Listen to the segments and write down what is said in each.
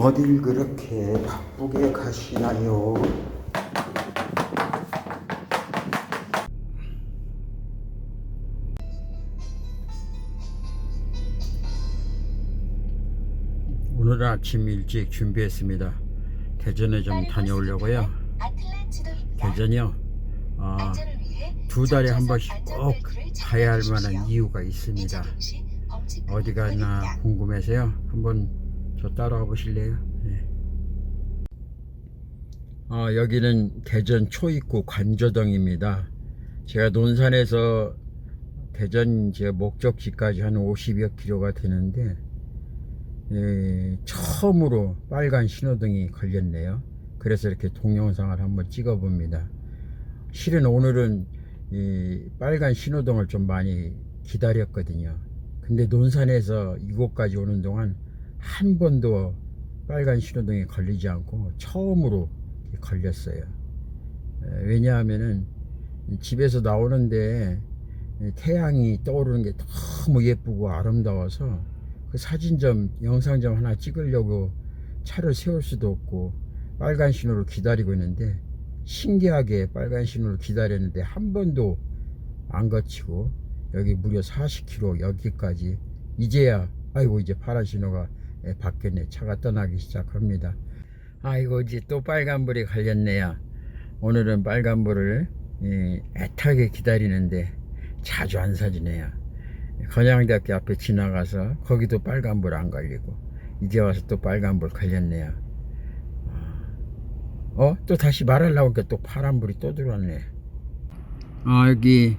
어딜 그렇게 바쁘게 가시나요? 오늘 아침 일찍 준비했습니다. 대전에 좀 다녀오려고요. 대전이요. 두 달에 한 번씩 꼭 가야 할 만한 이유가 있습니다. 어디 가나 궁금해서요. 한번 저 따라와 보실래요? 네. 여기는 대전 초입구 관저동입니다. 제가 논산에서 대전 제 목적지까지 한 50여 킬로가 되는데 처음으로 빨간 신호등이 걸렸네요. 그래서 이렇게 동영상을 한번 찍어 봅니다. 실은 오늘은 이 빨간 신호등을 좀 많이 기다렸거든요. 근데 논산에서 이곳까지 오는 동안 한 번도 빨간 신호등이 걸리지 않고 처음으로 걸렸어요. 왜냐하면은 집에서 나오는데 태양이 떠오르는 게 너무 예쁘고 아름다워서 그 사진점 영상점 하나 찍으려고 차를 세울 수도 없고 빨간 신호를 기다리고 있는데, 신기하게 빨간 신호를 기다렸는데 한 번도 안 거치고 여기 무려 40km 여기까지 이제야 아이고 이제 파란 신호가 바뀌었네. 차가 떠나기 시작합니다. 아이고 이제 또 빨간불이 걸렸네요. 오늘은 빨간불을 애타게 기다리는데 자주 안 사주네요. 건양대학교 앞에 지나가서 거기도 빨간불 안 걸리고 이제 와서 또 빨간불 걸렸네요. 또 다시 말하려고 하니까 또 파란불이 또 들어왔네. 여기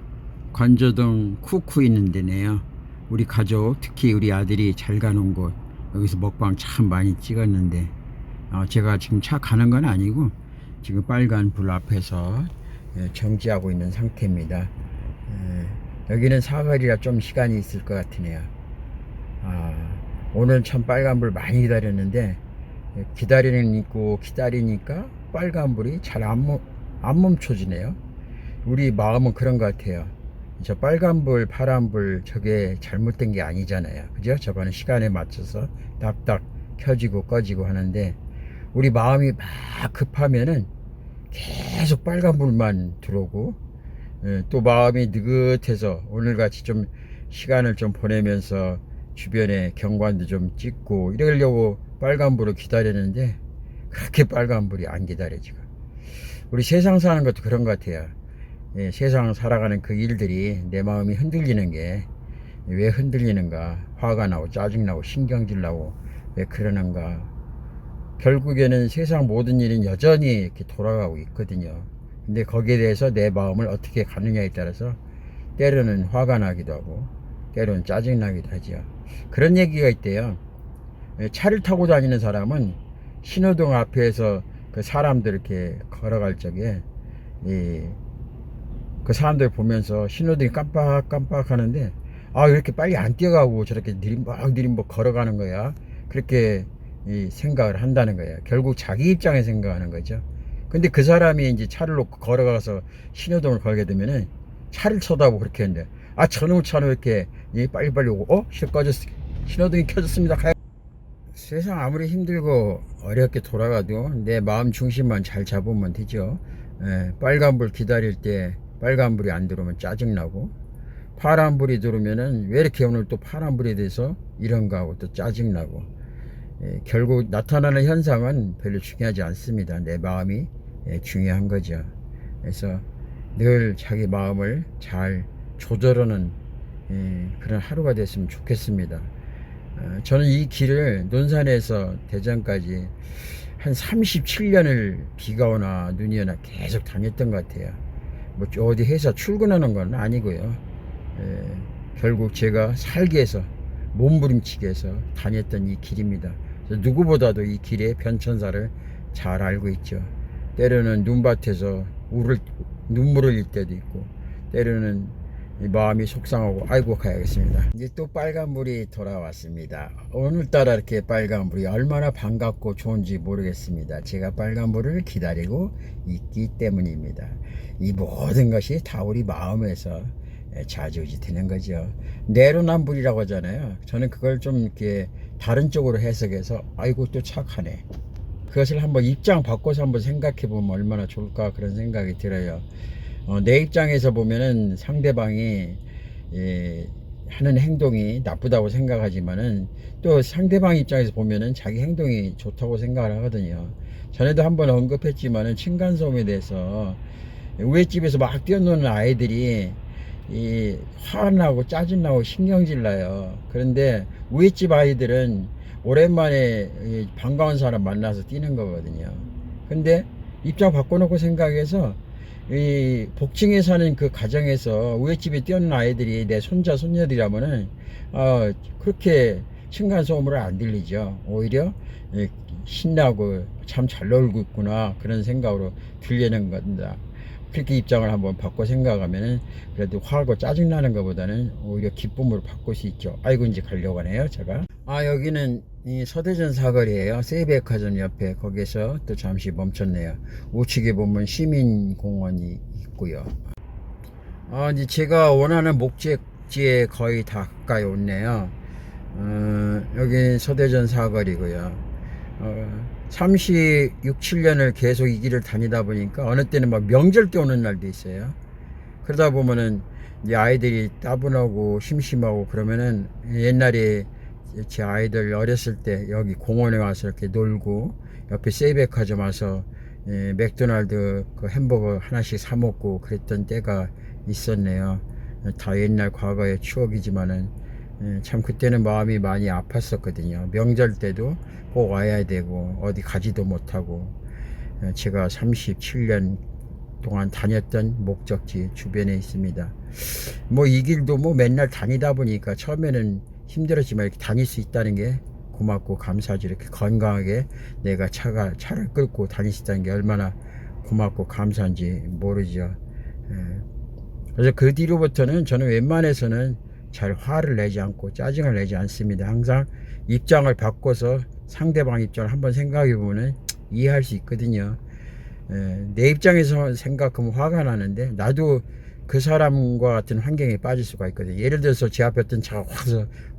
관저동 쿠쿠 있는 데네요. 우리 가족, 특히 우리 아들이 잘 가는 곳, 여기서 먹방 참 많이 찍었는데 제가 지금 차 가는 건 아니고 지금 빨간 불 앞에서 정지하고 있는 상태입니다. 여기는 사거리라 좀 시간이 있을 것 같으네요. 오늘 참 빨간불 많이 기다렸는데 기다리니까 빨간불이 잘 안 멈춰지네요. 우리 마음은 그런 것 같아요. 저 빨간불 파란불 저게 잘못된 게 아니잖아요. 그죠? 저거는 시간에 맞춰서 딱딱 켜지고 꺼지고 하는데 우리 마음이 막 급하면은 계속 빨간불만 들어오고 또 마음이 느긋해서 오늘같이 좀 시간을 좀 보내면서 주변에 경관도 좀 찍고 이러려고 빨간불을 기다렸는데 그렇게 빨간불이 안 기다려지고, 우리 세상 사는 것도 그런 것 같아요. 세상 살아가는 그 일들이 내 마음이 흔들리는 게 왜 흔들리는가, 화가 나고 짜증나고 신경질 나고 왜 그러는가. 결국에는 세상 모든 일은 여전히 이렇게 돌아가고 있거든요. 근데 거기에 대해서 내 마음을 어떻게 가느냐에 따라서 때로는 화가 나기도 하고 때로는 짜증 나기도 하죠. 그런 얘기가 있대요. 차를 타고 다니는 사람은 신호등 앞에서 그 사람들 이렇게 걸어갈 적에 그 사람들 보면서 신호등이 깜빡깜빡 하는데 이렇게 빨리 안 뛰어가고 저렇게 느림박 걸어가는 거야. 그렇게 생각을 한다는 거예요. 결국 자기 입장에 생각하는 거죠. 근데 그 사람이 이제 차를 놓고 걸어가서 신호등을 걸게 되면은 차를 쳐다보고 그렇게 했는데 저놈의 차는 왜 이렇게 빨리빨리 오고 신호등이 켜졌습니다. 세상 아무리 힘들고 어렵게 돌아가도 내 마음 중심만 잘 잡으면 되죠. 빨간불 기다릴 때 빨간불이 안 들어오면 짜증나고, 파란불이 들어오면은 왜 이렇게 오늘 또 파란불이 돼서 이런가 하고 또 짜증나고, 결국 나타나는 현상은 별로 중요하지 않습니다. 내 마음이 중요한 거죠. 그래서 늘 자기 마음을 잘 조절하는 그런 하루가 됐으면 좋겠습니다. 저는 이 길을 논산에서 대전까지 한 37년을 비가 오나 눈이 오나 계속 다녔던 것 같아요. 뭐 어디 회사 출근하는 건 아니고요. 결국 제가 살기 위해서 몸부림치기 위해서 다녔던 이 길입니다. 누구보다도 이 길의 변천사를 잘 알고 있죠. 때로는 눈밭에서 눈물을 흘릴 때도 있고 때로는 마음이 속상하고 아이고 가야겠습니다. 이제 또 빨간불이 돌아왔습니다. 오늘따라 이렇게 빨간불이 얼마나 반갑고 좋은지 모르겠습니다. 제가 빨간불을 기다리고 있기 때문입니다. 이 모든 것이 다 우리 마음에서 좌지우지 되는 거죠. 내로남불이라고 하잖아요. 저는 그걸 좀 이렇게 다른 쪽으로 해석해서 아이고 또 착하네. 그것을 한번 입장 바꿔서 한번 생각해 보면 얼마나 좋을까 그런 생각이 들어요. 내 입장에서 보면은 상대방이 하는 행동이 나쁘다고 생각하지만은 또 상대방 입장에서 보면은 자기 행동이 좋다고 생각을 하거든요. 전에도 한번 언급했지만은 층간소음에 대해서 우리 집에서 막 뛰어노는 아이들이 화나고 짜증나고 신경질 나요. 그런데 우리 집 아이들은 오랜만에 반가운 사람 만나서 뛰는 거거든요. 근데 입장 바꿔놓고 생각해서 이 복층에 사는 그 가정에서 우리 집에 뛰어노는 아이들이 내 손자 손녀들이라면은 그렇게 층간소음으로 안 들리죠. 오히려 신나고 참 잘 놀고 있구나 그런 생각으로 들리는 겁니다. 그렇게 입장을 한번 바꿔 생각하면은 그래도 화하고 짜증나는 것보다는 오히려 기쁨으로 바꿀 수 있죠. 아이고 이제 가려고 하네요 제가. 여기는 이 서대전 사거리에요. 세이백화점 옆에. 거기서 또 잠시 멈췄네요. 우측에 보면 시민공원이 있고요. 이제 제가 원하는 목적지에 거의 다 가까이 왔네요. 여기 서대전 사거리고요. 36, 7년을 계속 이 길을 다니다 보니까 어느 때는 막 명절 때 오는 날도 있어요. 그러다 보면은 이제 아이들이 따분하고 심심하고 그러면은 옛날에 제 아이들 어렸을 때 여기 공원에 와서 이렇게 놀고 옆에 세이백화점 와서 맥도날드 그 햄버거 하나씩 사 먹고 그랬던 때가 있었네요. 다 옛날 과거의 추억이지만은 참 그때는 마음이 많이 아팠었거든요. 명절 때도 꼭 와야 되고 어디 가지도 못하고. 제가 37년 동안 다녔던 목적지 주변에 있습니다. 뭐 이 길도 뭐 맨날 다니다 보니까 처음에는 힘들었지만 이렇게 다닐 수 있다는 게 고맙고 감사하지. 이렇게 건강하게 내가 차를 끌고 다닐 수 있다는 게 얼마나 고맙고 감사한지 모르죠. 그래서 그 뒤로부터는 저는 웬만해서는 잘 화를 내지 않고 짜증을 내지 않습니다. 항상 입장을 바꿔서 상대방 입장을 한번 생각해 보면 이해할 수 있거든요. 내 입장에서 생각하면 화가 나는데 나도 그 사람과 같은 환경에 빠질 수가 있거든요. 예를 들어서 제 앞에 어떤 차가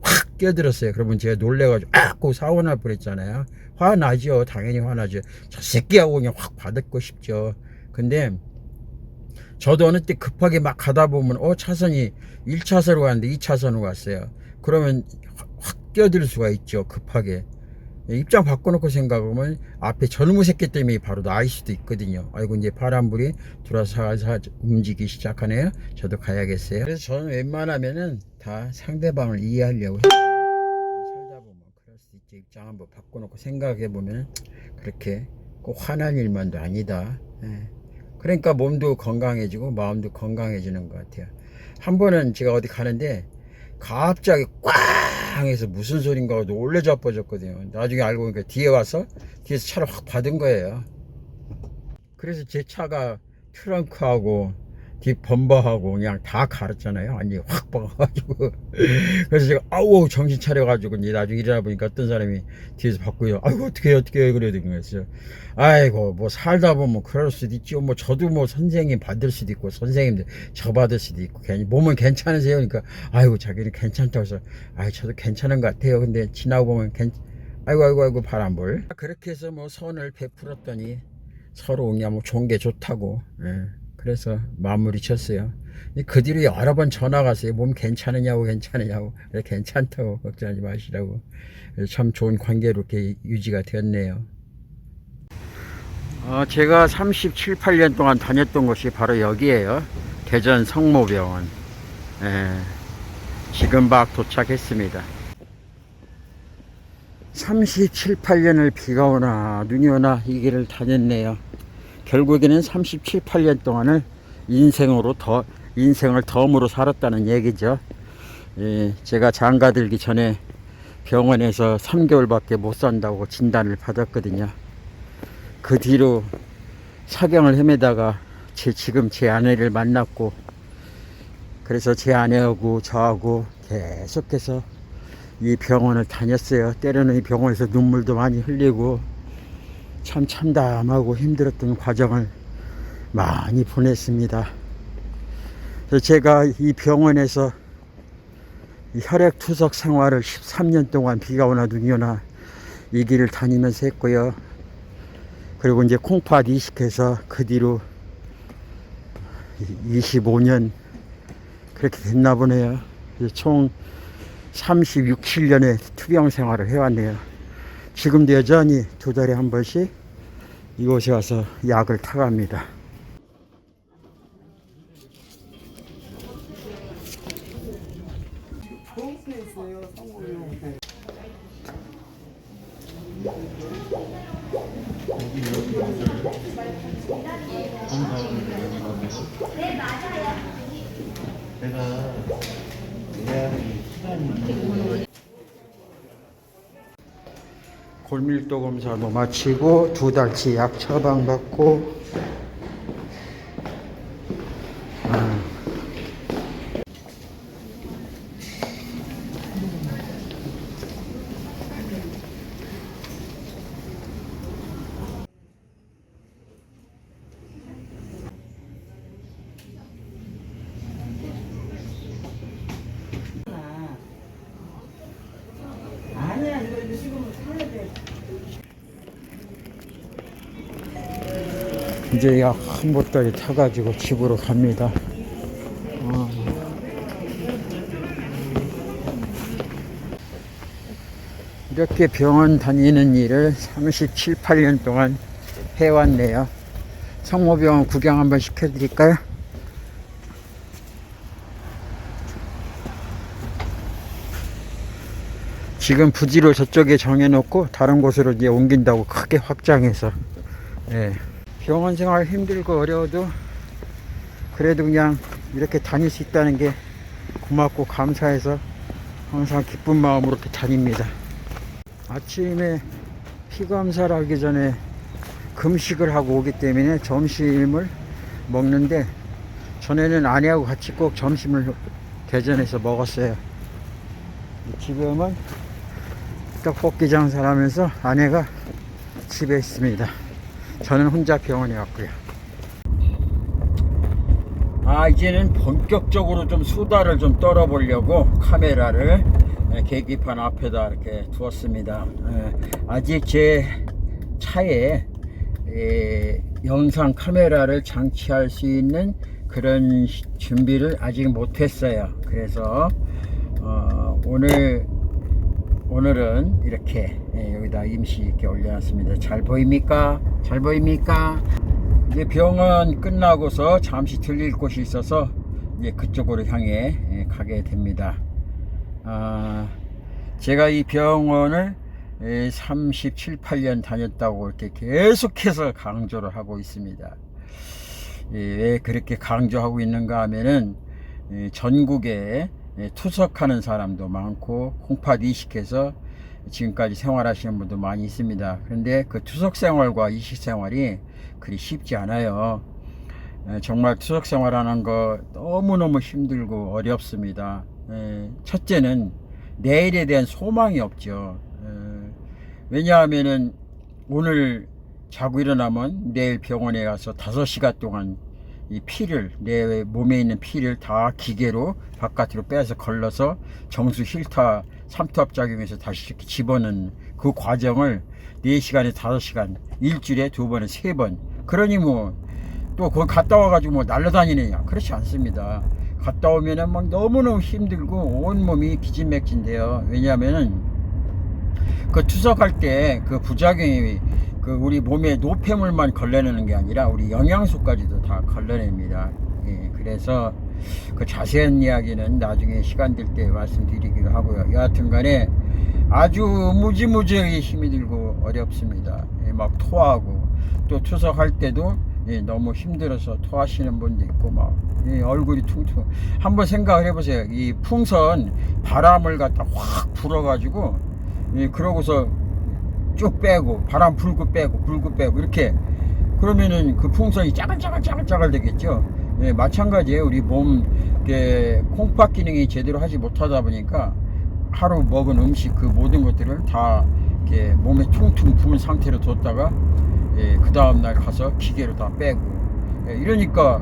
확 끼어들었어요. 그러면 제가 놀래가지고 꼭 사고 날 뻔했잖아요. 화나죠. 당연히 화나죠. 저 새끼하고 그냥 확 받고 싶죠. 근데 저도 어느 때 급하게 막 가다 보면 차선이 1차선으로 갔는데 2차선으로 갔어요. 그러면 확 끼어들 수가 있죠. 급하게. 입장 바꿔놓고 생각하면 앞에 젊은 새끼 때문에 바로 나일 수도 있거든요. 아이고 이제 파란불이 들어서 움직이기 시작하네요. 저도 가야겠어요. 그래서 저는 웬만하면은 다 상대방을 이해하려고 해요. 살다 보면 그럴 수 있죠. 입장 한번 바꿔놓고 생각해 보면 그렇게 꼭 화난 일만도 아니다. 그러니까 몸도 건강해지고 마음도 건강해지는 것 같아요. 한 번은 제가 어디 가는데 갑자기 꽝 해서 무슨 소린가 하고 놀래 자빠졌거든요. 나중에 알고 보니까 뒤에서 차를 확 받은 거예요. 그래서 제 차가 트렁크하고 뒷 범버하고 그냥 다 갈았잖아요. 완전히 확 박아가지고. 그래서 제가 아우 정신 차려가지고 이제 나중에 일어나 보니까 어떤 사람이 뒤에서 받고요. 아이고 어떻게 그러는 거였어요. 아이고 뭐 살다 보면 그럴 수도 있죠. 뭐 저도 뭐 선생님 받을 수도 있고 선생님들 저 받을 수도 있고 괜히 몸은 괜찮으세요? 그러니까 아이고 자기는 괜찮다고 해서 저도 괜찮은 것 같아요. 근데 지나고 보면 아이고 바람불. 그렇게 해서 뭐 선을 베풀었더니 서로 그냥 뭐 좋은 게 좋다고. 그래서 마무리 쳤어요. 그 뒤로 여러 번 전화가 왔어요. 몸 괜찮으냐고 괜찮다고 걱정하지 마시라고. 참 좋은 관계로 이렇게 유지가 되었네요. 제가 37, 8년 동안 다녔던 곳이 바로 여기에요. 대전 성모병원. 지금 막 도착했습니다. 37, 8년을 비가 오나 눈이 오나 이 길을 다녔네요. 결국에는 37, 8년 동안을 인생을 덤으로 살았다는 얘기죠. 제가 장가들기 전에 병원에서 3개월밖에 못 산다고 진단을 받았거든요. 그 뒤로 사경을 헤매다가 지금 제 아내를 만났고, 그래서 제 아내하고 저하고 계속해서 이 병원을 다녔어요. 때로는 이 병원에서 눈물도 많이 흘리고 참 참담하고 힘들었던 과정을 많이 보냈습니다. 그래서 제가 이 병원에서 이 혈액투석 생활을 13년 동안 비가 오나 눈이 오나 이 길을 다니면서 했고요. 그리고 이제 콩팥 이식해서 그 뒤로 25년 그렇게 됐나 보네요. 총 36, 7년의 투병 생활을 해왔네요. 지금도 여전히 2달에 한 번씩 이곳에 와서 약을 타갑니다. 네, 맞아요. 내가 예약이 시간이 골밀도 검사도 마치고 2달치 약 처방받고 아니야, 이거 지금 사야 돼. 이제 약 한 보따리 타가지고 집으로 갑니다. 이렇게 병원 다니는 일을 37, 8년 동안 해왔네요. 성모병원 구경 한번 시켜드릴까요? 지금 부지를 저쪽에 정해놓고 다른 곳으로 이제 옮긴다고 크게 확장해서. 예. 병원 생활 힘들고 어려워도 그래도 그냥 이렇게 다닐 수 있다는 게 고맙고 감사해서 항상 기쁜 마음으로 이렇게 다닙니다. 아침에 피검사를 하기 전에 금식을 하고 오기 때문에 점심을 먹는데 전에는 아내하고 같이 꼭 점심을 대전에서 먹었어요. 지금은 떡볶이 장사를 하면서 아내가 집에 있습니다. 저는 혼자 병원에 왔고요. 이제는 본격적으로 좀 수다를 좀 떨어보려고 카메라를 계기판 앞에다 이렇게 두었습니다. 아직 제 차에 영상 카메라를 장치할 수 있는 그런 준비를 아직 못했어요. 그래서 오늘은 이렇게 여기다 임시 이렇게 올려놨습니다. 잘 보입니까? 잘 보입니까? 이제 병원 끝나고서 잠시 들릴 곳이 있어서 이제 그쪽으로 향해 가게 됩니다. 제가 이 병원을 37, 8년 다녔다고 이렇게 계속해서 강조를 하고 있습니다. 왜 그렇게 강조하고 있는가 하면은 전국에 투석하는 사람도 많고 콩팥 이식해서 지금까지 생활하시는 분도 많이 있습니다. 그런데 그 투석 생활과 이식 생활이 그리 쉽지 않아요. 정말 투석 생활하는 거 너무너무 힘들고 어렵습니다. 첫째는 내일에 대한 소망이 없죠. 왜냐하면은 오늘 자고 일어나면 내일 병원에 가서 5시간 동안 이 피를, 내 몸에 있는 피를 다 기계로 바깥으로 빼서 걸러서 정수 힐터 3투압 작용해서 다시 이렇게 집어넣는 그 과정을 4시간에 5시간, 일주일에 2번에 3번. 그러니 뭐 또 거기 갔다 와가지고 뭐 날라다니느냐? 그렇지 않습니다. 갔다 오면은 막 너무너무 힘들고 온몸이 기진맥진돼요. 왜냐하면은 그 투석할 때 그 부작용이 그 우리 몸에 노폐물만 걸러내는 게 아니라 우리 영양소까지도 다 걸러냅니다. 그래서 그 자세한 이야기는 나중에 시간 될 때 말씀드리기로 하고요. 여하튼 간에 아주 무지무지하게 힘이 들고 어렵습니다. 막 토하고 또 투석할 때도 너무 힘들어서 토하시는 분도 있고 막 얼굴이 퉁퉁. 한번 생각을 해보세요. 이 풍선 바람을 갖다 확 불어가지고 그러고서 쭉 빼고 바람 불고 빼고 이렇게 그러면은 그 풍선이 짜글짜글 되겠죠. 마찬가지예요. 우리 몸 콩팥 기능이 제대로 하지 못하다 보니까 하루 먹은 음식 그 모든 것들을 다 이렇게 몸에 퉁퉁 부은 상태로 뒀다가 그 다음날 가서 기계로 다 빼고 이러니까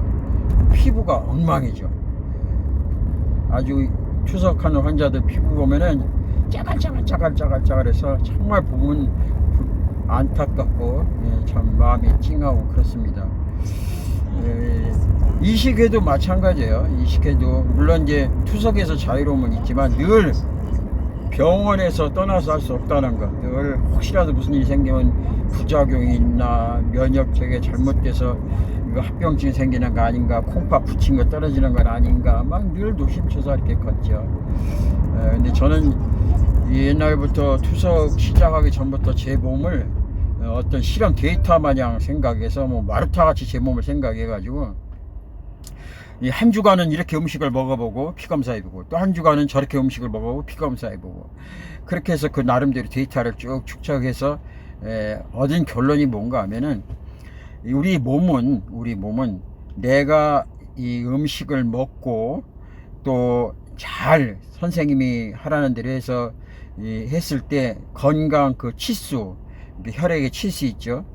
피부가 엉망이죠. 아주 투석하는 환자들 피부 보면은 짜갈짜갈해서 정말 보면 안타깝고 참 마음이 찡하고 그렇습니다. 이식에도 마찬가지예요. 이식에도 물론 이제 투석에서 자유로움은 있지만 늘 병원에서 떠나서 할 수 없다는 것, 늘 혹시라도 무슨 일이 생기면 부작용이 있나, 면역력이 잘못돼서 이거 합병증이 생기는 거 아닌가, 콩팥 붙인 거 떨어지는 건 아닌가, 막 늘 노심초사 이렇게 컸죠. 근데 저는 옛날부터 투석 시작하기 전부터 제 몸을 어떤 실험 데이터 마냥 생각해서 뭐 마루타 같이 제 몸을 생각해가지고 이 한 주간은 이렇게 음식을 먹어보고 피검사해보고 또 한 주간은 저렇게 음식을 먹어보고 피검사해보고 그렇게 해서 그 나름대로 데이터를 쭉 축적해서 얻은 결론이 뭔가 하면은 우리 몸은 내가 이 음식을 먹고 또 잘 선생님이 하라는 대로 해서 했을 때 건강 그 치수, 혈액의 치수 있죠.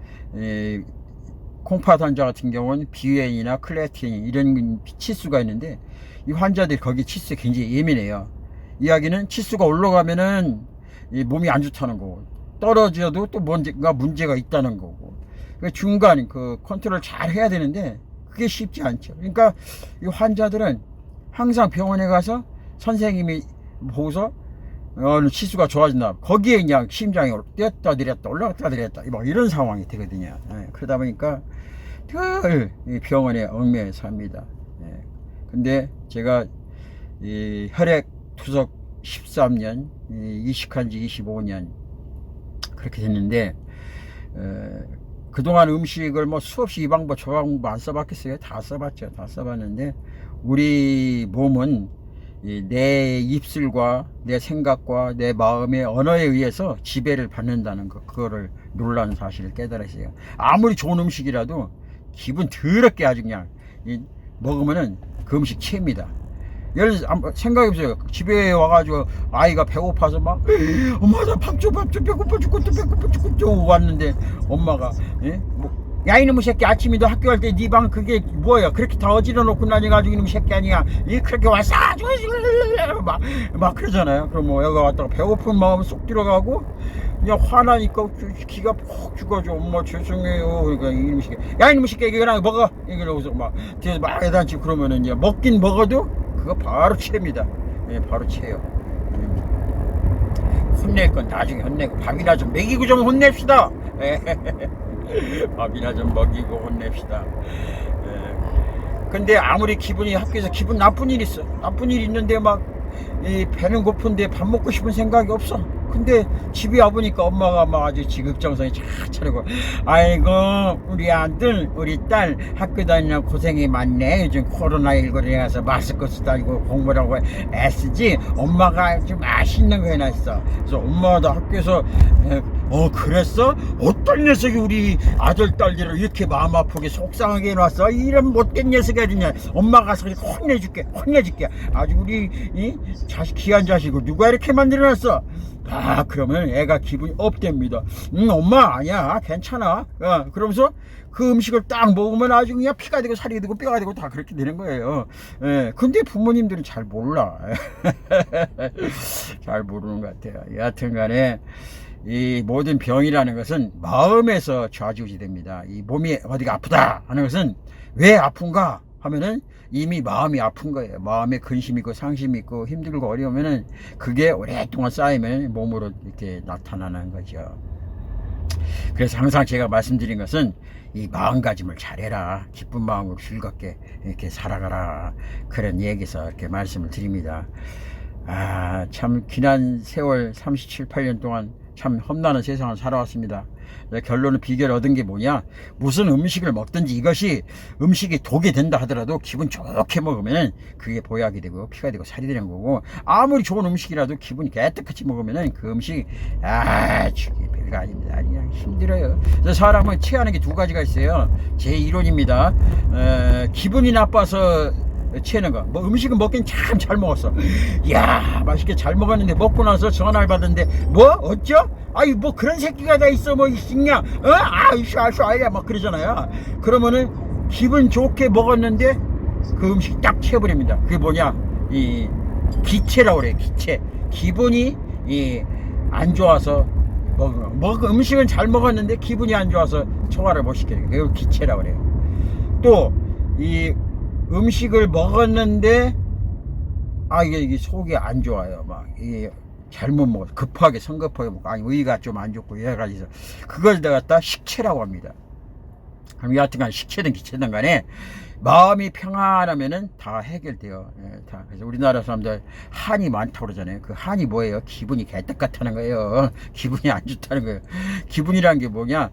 콩팥 환자 같은 경우는 비웨인이나 클레아틴 이런 치수가 있는데 이 환자들이 거기 치수에 굉장히 예민해요. 이야기는 치수가 올라가면은 이 몸이 안 좋다는 거고 떨어져도 또 뭔가 문제가 있다는 거고 중간 그 컨트롤 잘 해야 되는데 그게 쉽지 않죠. 그러니까 이 환자들은 항상 병원에 가서 선생님이 보고서 어느 치수가 좋아진다. 거기에 그냥 심장이 뛰었다 내렸다 올라갔다 내렸다 막 이런 상황이 되거든요. 그러다 보니까 늘 병원에 얽매여 삽니다. 근데 제가 이 혈액 투석 13년, 이식한 지 25년 그렇게 됐는데 그동안 음식을 뭐 수없이 이 방법 저 방법 안 써봤겠어요? 다 써봤죠. 다 써봤는데 우리 몸은 내 입술과 내 생각과 내 마음의 언어에 의해서 지배를 받는다는 거, 그거를 놀라운 사실을 깨달았어요. 아무리 좋은 음식이라도 기분 더럽게 아주 그냥 먹으면은 그 음식 취입니다. 예를 들어서 생각해보세요. 집에 와가지고 아이가 배고파서 막 엄마 나 밥 줘 배고파 죽겠다 왔는데 엄마가 야 이놈의 새끼 아침에 너 학교 갈 때 네 방 그게 뭐야 그렇게 다 어지러 놓고 다녀가지고 이놈의 새끼 아니야 그렇게 와서 막 그러잖아요. 그럼 뭐 여기 왔다가 배고픈 마음 쏙 들어가고 그냥 화나니까 기가 폭 죽어져. 엄마 죄송해요. 그러니까 이놈의 새끼 야 이놈의 새끼 이거 그냥 먹어 이러고서 막 뒤에서 막 애단치 그러면은 이제 먹긴 먹어도 그거 바로 채입니다. 바로 채요. 혼낼 건 나중에 혼내고 밥이나 좀 먹이고 좀 혼냅시다. 밥이나 좀 먹이고 혼냅시다. 근데 아무리 기분이 학교에서 기분 나쁜 일 있어. 나쁜 일 있는데 막 배는 고픈데 밥 먹고 싶은 생각이 없어. 근데 집에 와보니까 엄마가 막 아주 지극정성이 잘 차리고 아이고 우리 아들 우리 딸 학교 다니느라 고생이 많네. 요즘 코로나19로 인해서 마스크 쓰다니고 공부라고 애쓰지 엄마가 좀 맛있는 거 해놨어. 그래서 엄마가 학교에서 그랬어? 어떤 녀석이 우리 아들 딸들을 이렇게 마음 아프게 속상하게 해놨어? 이런 못된 녀석이 어딨냐. 엄마가 가서 혼내줄게 아주 우리 자식 귀한 자식을 누가 이렇게 만들어놨어? 그러면 애가 기분이 업됩니다. 엄마 아니야 괜찮아. 그러면서 그 음식을 딱 먹으면 아주 그냥 피가 되고 살이 되고 뼈가 되고 다 그렇게 되는 거예요. 근데 부모님들은 잘 몰라. 잘 모르는 것 같아요. 여하튼 간에 이 모든 병이라는 것은 마음에서 좌지우지 됩니다. 이 몸이 어디가 아프다 하는 것은 왜 아픈가 하면은 이미 마음이 아픈 거예요. 마음에 근심이 있고 상심이 있고 힘들고 어려우면은 그게 오랫동안 쌓이면 몸으로 이렇게 나타나는 거죠. 그래서 항상 제가 말씀드린 것은 이 마음가짐을 잘해라. 기쁜 마음으로 즐겁게 이렇게 살아가라. 그런 얘기에서 이렇게 말씀을 드립니다. 참 지난 세월 37, 8년 동안 참 험난한 세상을 살아왔습니다. 결론은 비결을 얻은 게 뭐냐, 무슨 음식을 먹든지 이것이 음식이 독이 된다 하더라도 기분 좋게 먹으면 그게 보약이 되고 피가 되고 살이 되는 거고, 아무리 좋은 음식이라도 기분이 깨끗이 먹으면 그 음식이 죽이 별거 아닙니다. 그냥 힘들어요. 그래서 사람은 체하는 게 두 가지가 있어요. 제 이론입니다. 기분이 나빠서 체하는 거. 뭐 음식은 먹긴 참 잘 먹었어. 이야 맛있게 잘 먹었는데 먹고 나서 전화를 받았는데 뭐 어쩌? 아이 뭐 그런 새끼가 다 있어 뭐 있냐? 샤샤야 막 그러잖아요. 그러면은 기분 좋게 먹었는데 그 음식 딱 채워버립니다. 그게 뭐냐? 이 기체라고 그래요. 기체. 기분이 안 좋아서 음식은 잘 먹었는데 기분이 안 좋아서 소화를 못 시키는 거예요. 그걸 기체라고 그래요. 또 이 음식을 먹었는데 이게 속이 안 좋아요. 막 이게 잘못 먹어서 급하게 성급하게 먹고 의가 좀 안 좋고 여러 가지서 그걸 갖다 식체라고 합니다. 그럼 여하튼간 식체든 기체든 간에 마음이 평안하면은 다 해결돼요. 다. 그래서 우리나라 사람들 한이 많다고 그러잖아요. 그 한이 뭐예요? 기분이 개떡 같다는 거예요. 기분이 안 좋다는 거예요. 기분이란 게 뭐냐?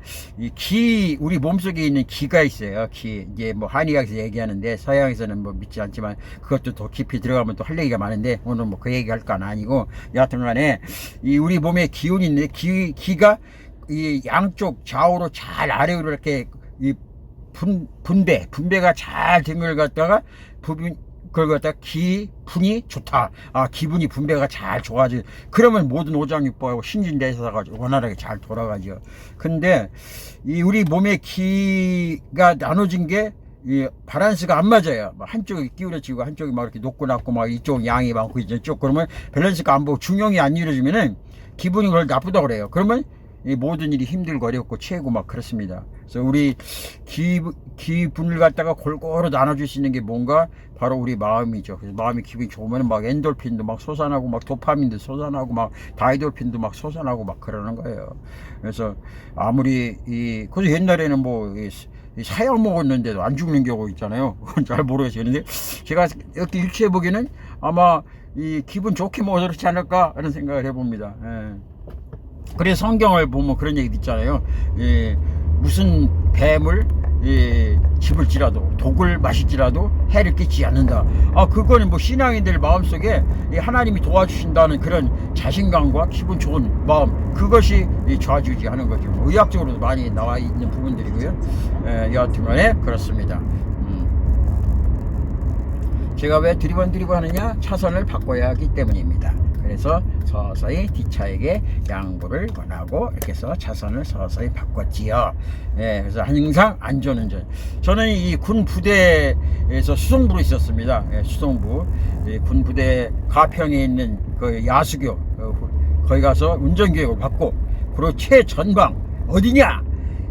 우리 몸속에 있는 기가 있어요. 이제 뭐 한의학에서 얘기하는데 서양에서는 뭐 믿지 않지만 그것도 더 깊이 들어가면 또 할 얘기가 많은데 오늘 뭐 그 얘기 할 건 아니고 여하튼 간에 우리 몸에 기운이 있는데 기가 이 양쪽 좌우로 잘 아래로 이렇게 분배가 잘 된 걸 갖다가 그걸 갖다가 기분이 좋다. 기분이 분배가 잘 좋아지. 그러면 모든 오장육부하고 신진대사가 원활하게 잘 돌아가죠. 근데 우리 몸의 기가 나눠진 게 밸런스가 안 맞아요. 한쪽이 기울어지고 한쪽이 막 이렇게 높고 낮고 막 이쪽 양이 많고 이쪽 그러면 밸런스가 안 보고 중용이 안 이루어지면은 기분이 그걸 나쁘다고 그래요. 그러면 이 모든 일이 힘들고 어렵고 채고 막 그렇습니다. 그래서 우리 기분을 갖다가 골고루 나눠줄 수 있는 게 뭔가 바로 우리 마음이죠. 그래서 마음이 기분이 좋으면 막 엔돌핀도 막 솟아나고 막 도파민도 솟아나고 막 다이돌핀도 막 솟아나고 막 그러는 거예요. 그래서 아무리 그래서 옛날에는 사약 먹었는데도 안 죽는 경우 있잖아요. 그건 잘 모르겠어요. 근데 제가 이렇게 일치해 보기에는 아마 기분 좋게 먹어서 그렇지 않을까 하는 생각을 해봅니다. 그래서 성경을 보면 그런 얘기 있잖아요. 무슨 뱀을 집을 지라도 독을 마실지라도 해를 끼치지 않는다. 그거는 뭐 신앙인들 마음속에 하나님이 도와주신다는 그런 자신감과 기분 좋은 마음, 그것이 좌지우지하는 거죠. 의학적으로도 많이 나와 있는 부분들이고요. 여하튼간에 그렇습니다. 제가 왜 드리번 하느냐? 차선을 바꿔야 하기 때문입니다. 그래서 서서히 뒷차에게 양보를 권하고 이렇게 해서 차선을 서서히 바꿨지요. 그래서 항상 안전운전. 저는 이 군 부대에서 수송부로 있었습니다. 수송부. 군 부대 가평에 있는 그 야수교 거기 가서 운전교육을 받고, 그리고 최전방 어디냐?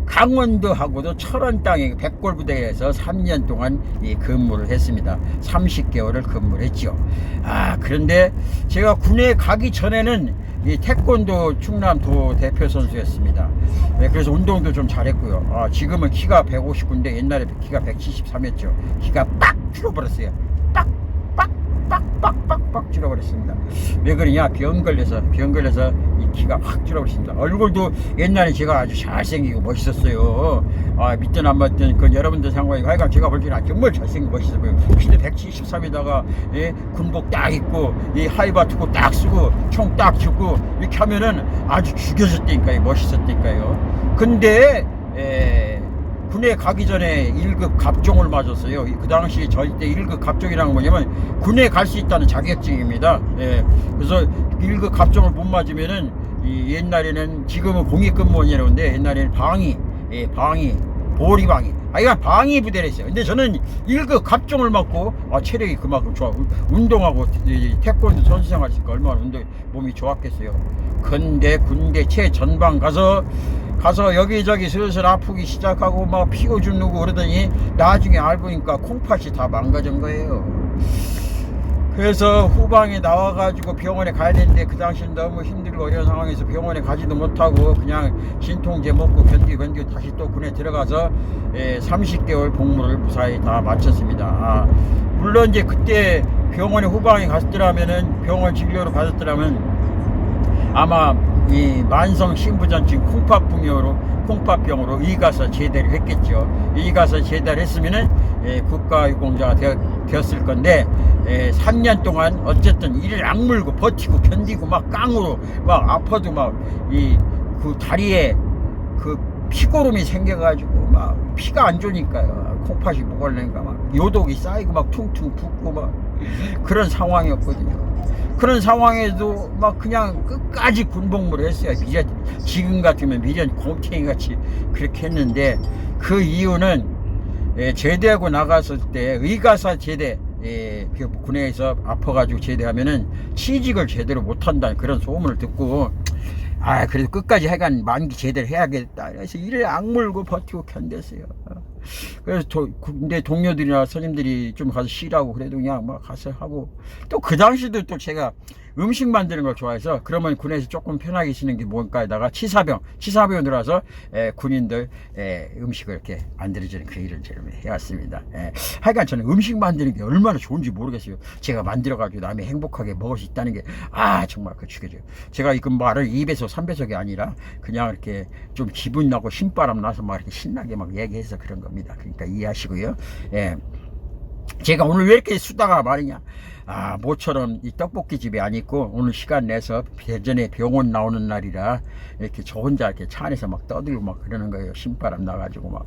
강원도하고도 철원 땅에 백골부대에서 3년 동안 근무를 했습니다. 30개월을 근무를 했죠. 그런데 제가 군에 가기 전에는 태권도 충남도 대표 선수였습니다. 그래서 운동도 좀 잘했고요. 지금은 키가 159인데 옛날에 키가 173이었죠. 키가 빡 줄어버렸어요. 빡 줄어버렸습니다. 왜 그러냐? 병 걸려서 이 키가 확 줄어버렸습니다. 얼굴도 옛날에 제가 아주 잘생기고 멋있었어요. 믿든 안 믿든 그 여러분들 상관이고 하여간 제가 볼 때는 정말 잘생기고 멋있었고요. 키도 173에다가 군복 딱 입고 하이바트고 딱 쓰고 총 딱 쥐고 이렇게 하면은 아주 죽여졌다니까요. 멋있었다니까요. 근데 군에 가기 전에 1급 갑종을 맞았어요. 그 당시 저희 때 1급 갑종이라는 건 뭐냐면 군에 갈 수 있다는 자격증입니다. 그래서 1급 갑종을 못 맞으면은 옛날에는, 지금은 공익근무원이라고 하는데 옛날에는 보리방위. 이건 방위 부대를 했어요. 근데 저는 1급 갑종을 맞고 체력이 그만큼 좋아. 운동하고 태권도 선수 생활 했으니까 얼마나 몸이 좋았겠어요. 근데 군대 최전방 가서 여기저기 슬슬 아프기 시작하고 막 피고 죽고 그러더니 나중에 알고 보니까 콩팥이 다 망가진 거예요. 그래서 후방에 나와가지고 병원에 가야 되는데 그 당시엔 너무 힘들고 어려운 상황에서 병원에 가지도 못하고 그냥 진통제 먹고 견디고 다시 또 군에 들어가서 30개월 복무를 무사히 다 마쳤습니다. 물론 이제 그때 병원에 후방에 갔더라면은 병원 진료를 받았더라면 아마 이 만성 신부전증 콩팥병으로 의가서 제대를 했겠죠. 의가서 제대를 했으면은 국가유공자가 되었을 건데 3년 동안 어쨌든 이를 악물고 버티고 견디고 막 깡으로 막 아파도 막 그 다리에 그 피고름이 생겨가지고 막 피가 안 좋으니까요. 콩팥이 목을내니까 막 요독이 쌓이고 막 퉁퉁 붓고 막 그런 상황이었거든요. 그런 상황에도 막 그냥 끝까지 군복무를 했어요. 지금 같으면 미련 곰탱이 같이 그렇게 했는데, 그 이유는 제대하고 나갔을 때 의가사 제대, 군에서 아파가지고 제대하면은 취직을 제대로 못한다는 그런 소문을 듣고, 그래도 끝까지 하여간 만기 제대로 해야겠다. 그래서 이를 악물고 버티고 견뎠어요. 그래서 군대 동료들이나 선임들이 좀 가서 쉬라고 그래도 그냥 막 가서 하고, 또 그 당시도 또 제가 음식 만드는 걸 좋아해서, 그러면 군에서 조금 편하게 쉬는 게 뭘까에다가 치사병 들어와서 군인들 음식을 이렇게 만들어주는 그 일을 제가 해왔습니다. 하여간 저는 음식 만드는 게 얼마나 좋은지 모르겠어요. 제가 만들어가지고 남이 행복하게 먹을 수 있다는 게 정말 그 죽여줘요. 제가 이 말을 2배속 3배속이 아니라 그냥 이렇게 좀 기분 나고 신바람 나서 막 이렇게 신나게 막 얘기해서 그런 겁니다. 그러니까 이해하시고요. 제가 오늘 왜 이렇게 수다가 많으냐, 모처럼 이 떡볶이 집에 안 있고 오늘 시간 내서 예전에 병원 나오는 날이라 이렇게 저 혼자 이렇게 차 안에서 막 떠들고 막 그러는 거예요. 신바람 나가지고 막.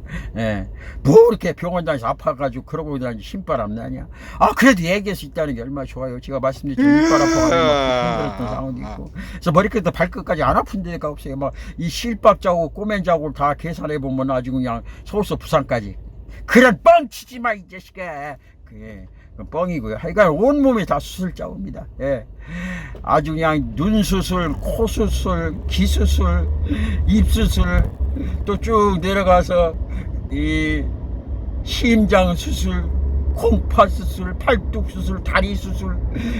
뭐 이렇게 병원 다니서 아파가지고 그러고 다니지 신바람 나냐. 그래도 얘기할 수 있다는 게 얼마나 좋아요. 제가 말씀드렸죠. 이빨 아파가지고 막 힘들었던 상황도 있고. 그래서 머리끝부터 발끝까지 안 아픈 데가 없어요. 막 이 실밥 자국 꼬맨 자국을 다 계산해 보면 아주 그냥 서울서 부산까지. 그런 뻥 치지 마, 이 자식아. 그게 뻥이고요. 하여간 온몸이 다 수술 자국입니다. 아주 그냥 눈 수술, 코 수술, 귀 수술, 입 수술, 또 쭉 내려가서 이 심장 수술, 콩팥 수술, 팔뚝 수술, 다리 수술,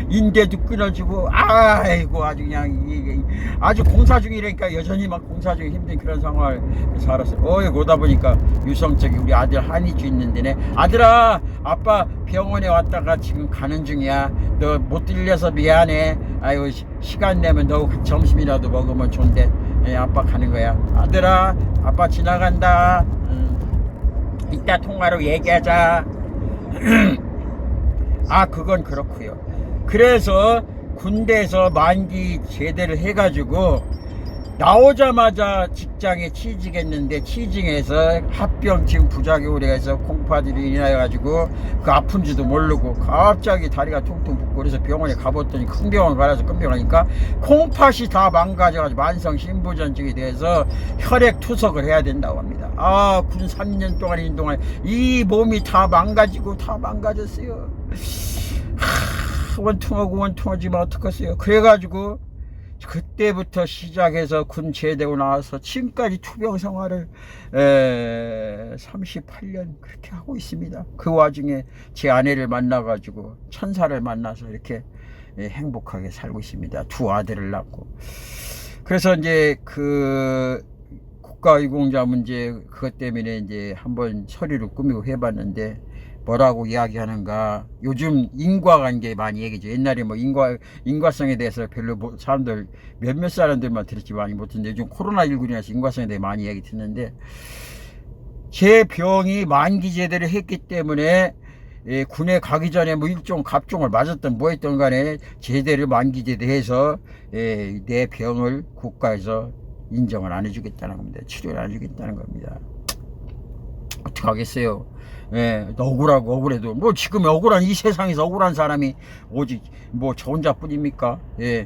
인대도 끊어지고, 아이고 아주 그냥 아주 공사 중이라니까 여전히 막 공사 중에 힘든 그런 상황을 살았어요. 오다 보니까 유성적이 우리 아들 한이주 있는데네. 아들아, 아빠 병원에 왔다가 지금 가는 중이야. 너 못 들려서 미안해. 아이고 시간 내면 너 점심이라도 먹으면 좋은데. 아빠 가는 거야. 아들아, 아빠 지나간다. 이따 통화로 얘기하자. 그건 그렇고요. 그래서 군대에서 만기 제대를 해가지고 나오자마자 직장에 취직했는데, 취직해서 합병 지금 부작용을 해서 콩팥으로 인해가지고 그 아픈지도 모르고 갑자기 다리가 퉁퉁 붓고, 그래서 병원에 가봤더니 큰 병원 가서 큰 병원이니까 콩팥이 다 망가져가지고 만성 신부전증이 돼서 혈액 투석을 해야 된다고 합니다. 군 3년 동안 이 몸이 다 망가지고 다 망가졌어요. 원통하지만 어떡하세요. 그래가지고 그때부터 시작해서 군 제대하고 나와서 지금까지 투병 생활을 38년 그렇게 하고 있습니다. 그 와중에 제 아내를 만나가지고 천사를 만나서 이렇게 행복하게 살고 있습니다. 두 아들을 낳고. 그래서 이제 그 국가유공자 문제 그것 때문에 이제 한번 서류를 꾸미고 해봤는데, 뭐라고 이야기하는가. 요즘 인과관계 많이 얘기죠. 옛날에 뭐 인과성에 대해서 별로 사람들 몇몇 사람들만 들었지 많이 못 듣는데, 요즘 코로나19로 인해서 인과성에 대해 많이 얘기 듣는데, 제 병이 만기 제대를 했기 때문에 군에 가기 전에 뭐 일종 갑종을 맞았던 뭐 했던 간에 제대를 만기 제대해서 내 병을 국가에서 인정을 안 해주겠다는 겁니다. 치료를 안 해주겠다는 겁니다. 어떻게 하겠어요. 억울해도 뭐 지금 억울한 이 세상에서 억울한 사람이 오직 뭐 저 혼자뿐입니까?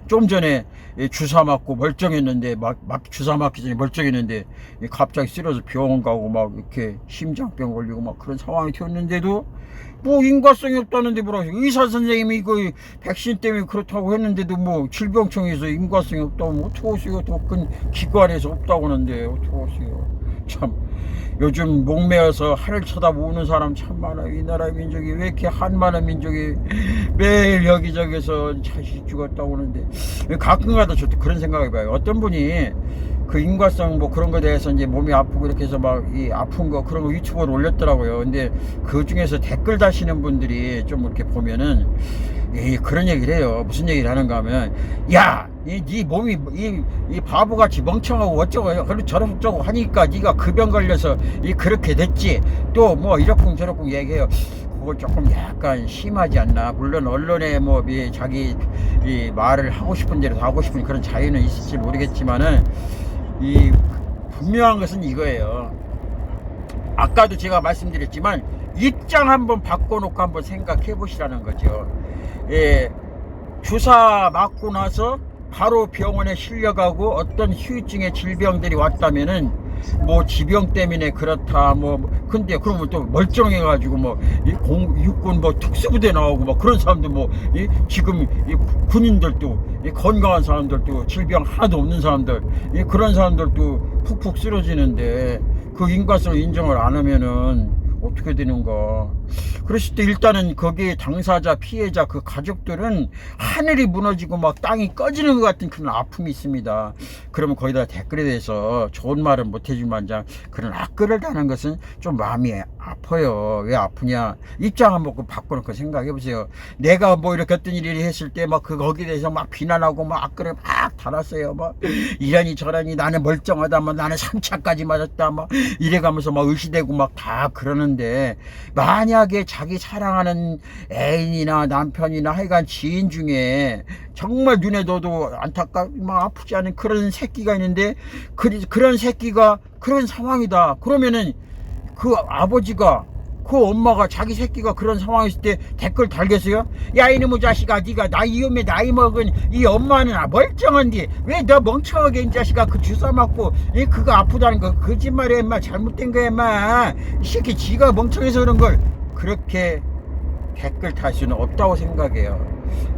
좀 전에 주사 맞고 멀쩡했는데 막 주사 맞기 전에 멀쩡했는데 갑자기 쓰러져 병원 가고 막 이렇게 심장병 걸리고 막 그런 상황이 되었는데도 뭐 인과성이 없다는데 뭐라 의사 선생님이 이거 백신 때문에 그렇다고 했는데도 뭐 질병청에서 인과성이 없다고 뭐 어떻게 오세요? 더 큰 기관에서 없다고 하는데 어떻게 오세요? 참 요즘 목매어서 하늘 쳐다보는 사람 참 많아요. 이 나라 민족이 왜 이렇게 한많은 민족이 매일 여기저기서 자식 죽었다고 하는데, 가끔가다 저도 그런 생각해봐요. 어떤 분이 그 인과성 뭐 그런 거에 대해서 이제 몸이 아프고 이렇게 해서 막 이 아픈 거 그런 거 유튜브로 올렸더라고요. 근데 그 중에서 댓글 다시는 분들이 좀 이렇게 보면은 그런 얘기를 해요. 무슨 얘기를 하는가 하면, 야, 네 몸이 이 바보같이 멍청하고 어쩌고 저러고 하니까 네가 그 병 걸려서 그렇게 됐지. 또 뭐 이러쿵 저러쿵 얘기해요. 그거 조금 약간 심하지 않나. 물론 언론에 뭐 자기 말을 하고 싶은 대로 하고 싶은 그런 자유는 있을지 모르겠지만은 분명한 것은 이거예요. 아까도 제가 말씀드렸지만 입장 한번 바꿔놓고 한번 생각해 보시라는 거죠. 주사 맞고 나서 바로 병원에 실려가고 어떤 후유증의 질병들이 왔다면은 뭐 지병 때문에 그렇다 뭐 근데 그러면 또 멀쩡해가지고 뭐 이 육군 뭐 특수부대 나오고 뭐 그런 사람들 뭐 이 지금 이 군인들도 이 건강한 사람들도 질병 하나도 없는 사람들 이 그런 사람들도 푹푹 쓰러지는데 그 인과성 인정을 안 하면은 어떻게 되는가. 그랬을 때 일단은 거기에 당사자 피해자 그 가족들은 하늘이 무너지고 막 땅이 꺼지는 것 같은 그런 아픔이 있습니다. 그러면 거기다 댓글에 대해서 좋은 말은 못해주만 그런 악글을 다는 것은 좀 마음이 아파요. 왜 아프냐, 입장 한번 바꿔놓고 생각해보세요. 내가 뭐 이렇게 어떤 일이 했을 때 막 거기에 대해서 막 비난하고 막 악글을 막 달았어요. 막 이러니 저러니 나는 멀쩡하다 막 나는 3차까지 맞았다 막 이래가면서 막 의시되고 막 다 그러는데, 만약에 자기 사랑하는 애인이나 남편이나 하여간 지인 중에 정말 눈에 넣어도 안타깝고 막 아프지 않은 그런 새끼가 있는데 그런 새끼가 그런 상황이다 그러면은 그 아버지가 그 엄마가 자기 새끼가 그런 상황이 있을 때 댓글 달겠어요? 야 이놈의 자식아, 네가 위험에 나이 먹은 이 엄마는 멀쩡한데 왜 너 멍청하게 이 자식아 그 주사 맞고 그거 아프다는 거 거짓말이야 임마, 잘못된 거야 임마, 이 새끼 지가 멍청해서 그런 걸 그렇게 댓글 탈 수는 없다고 생각해요.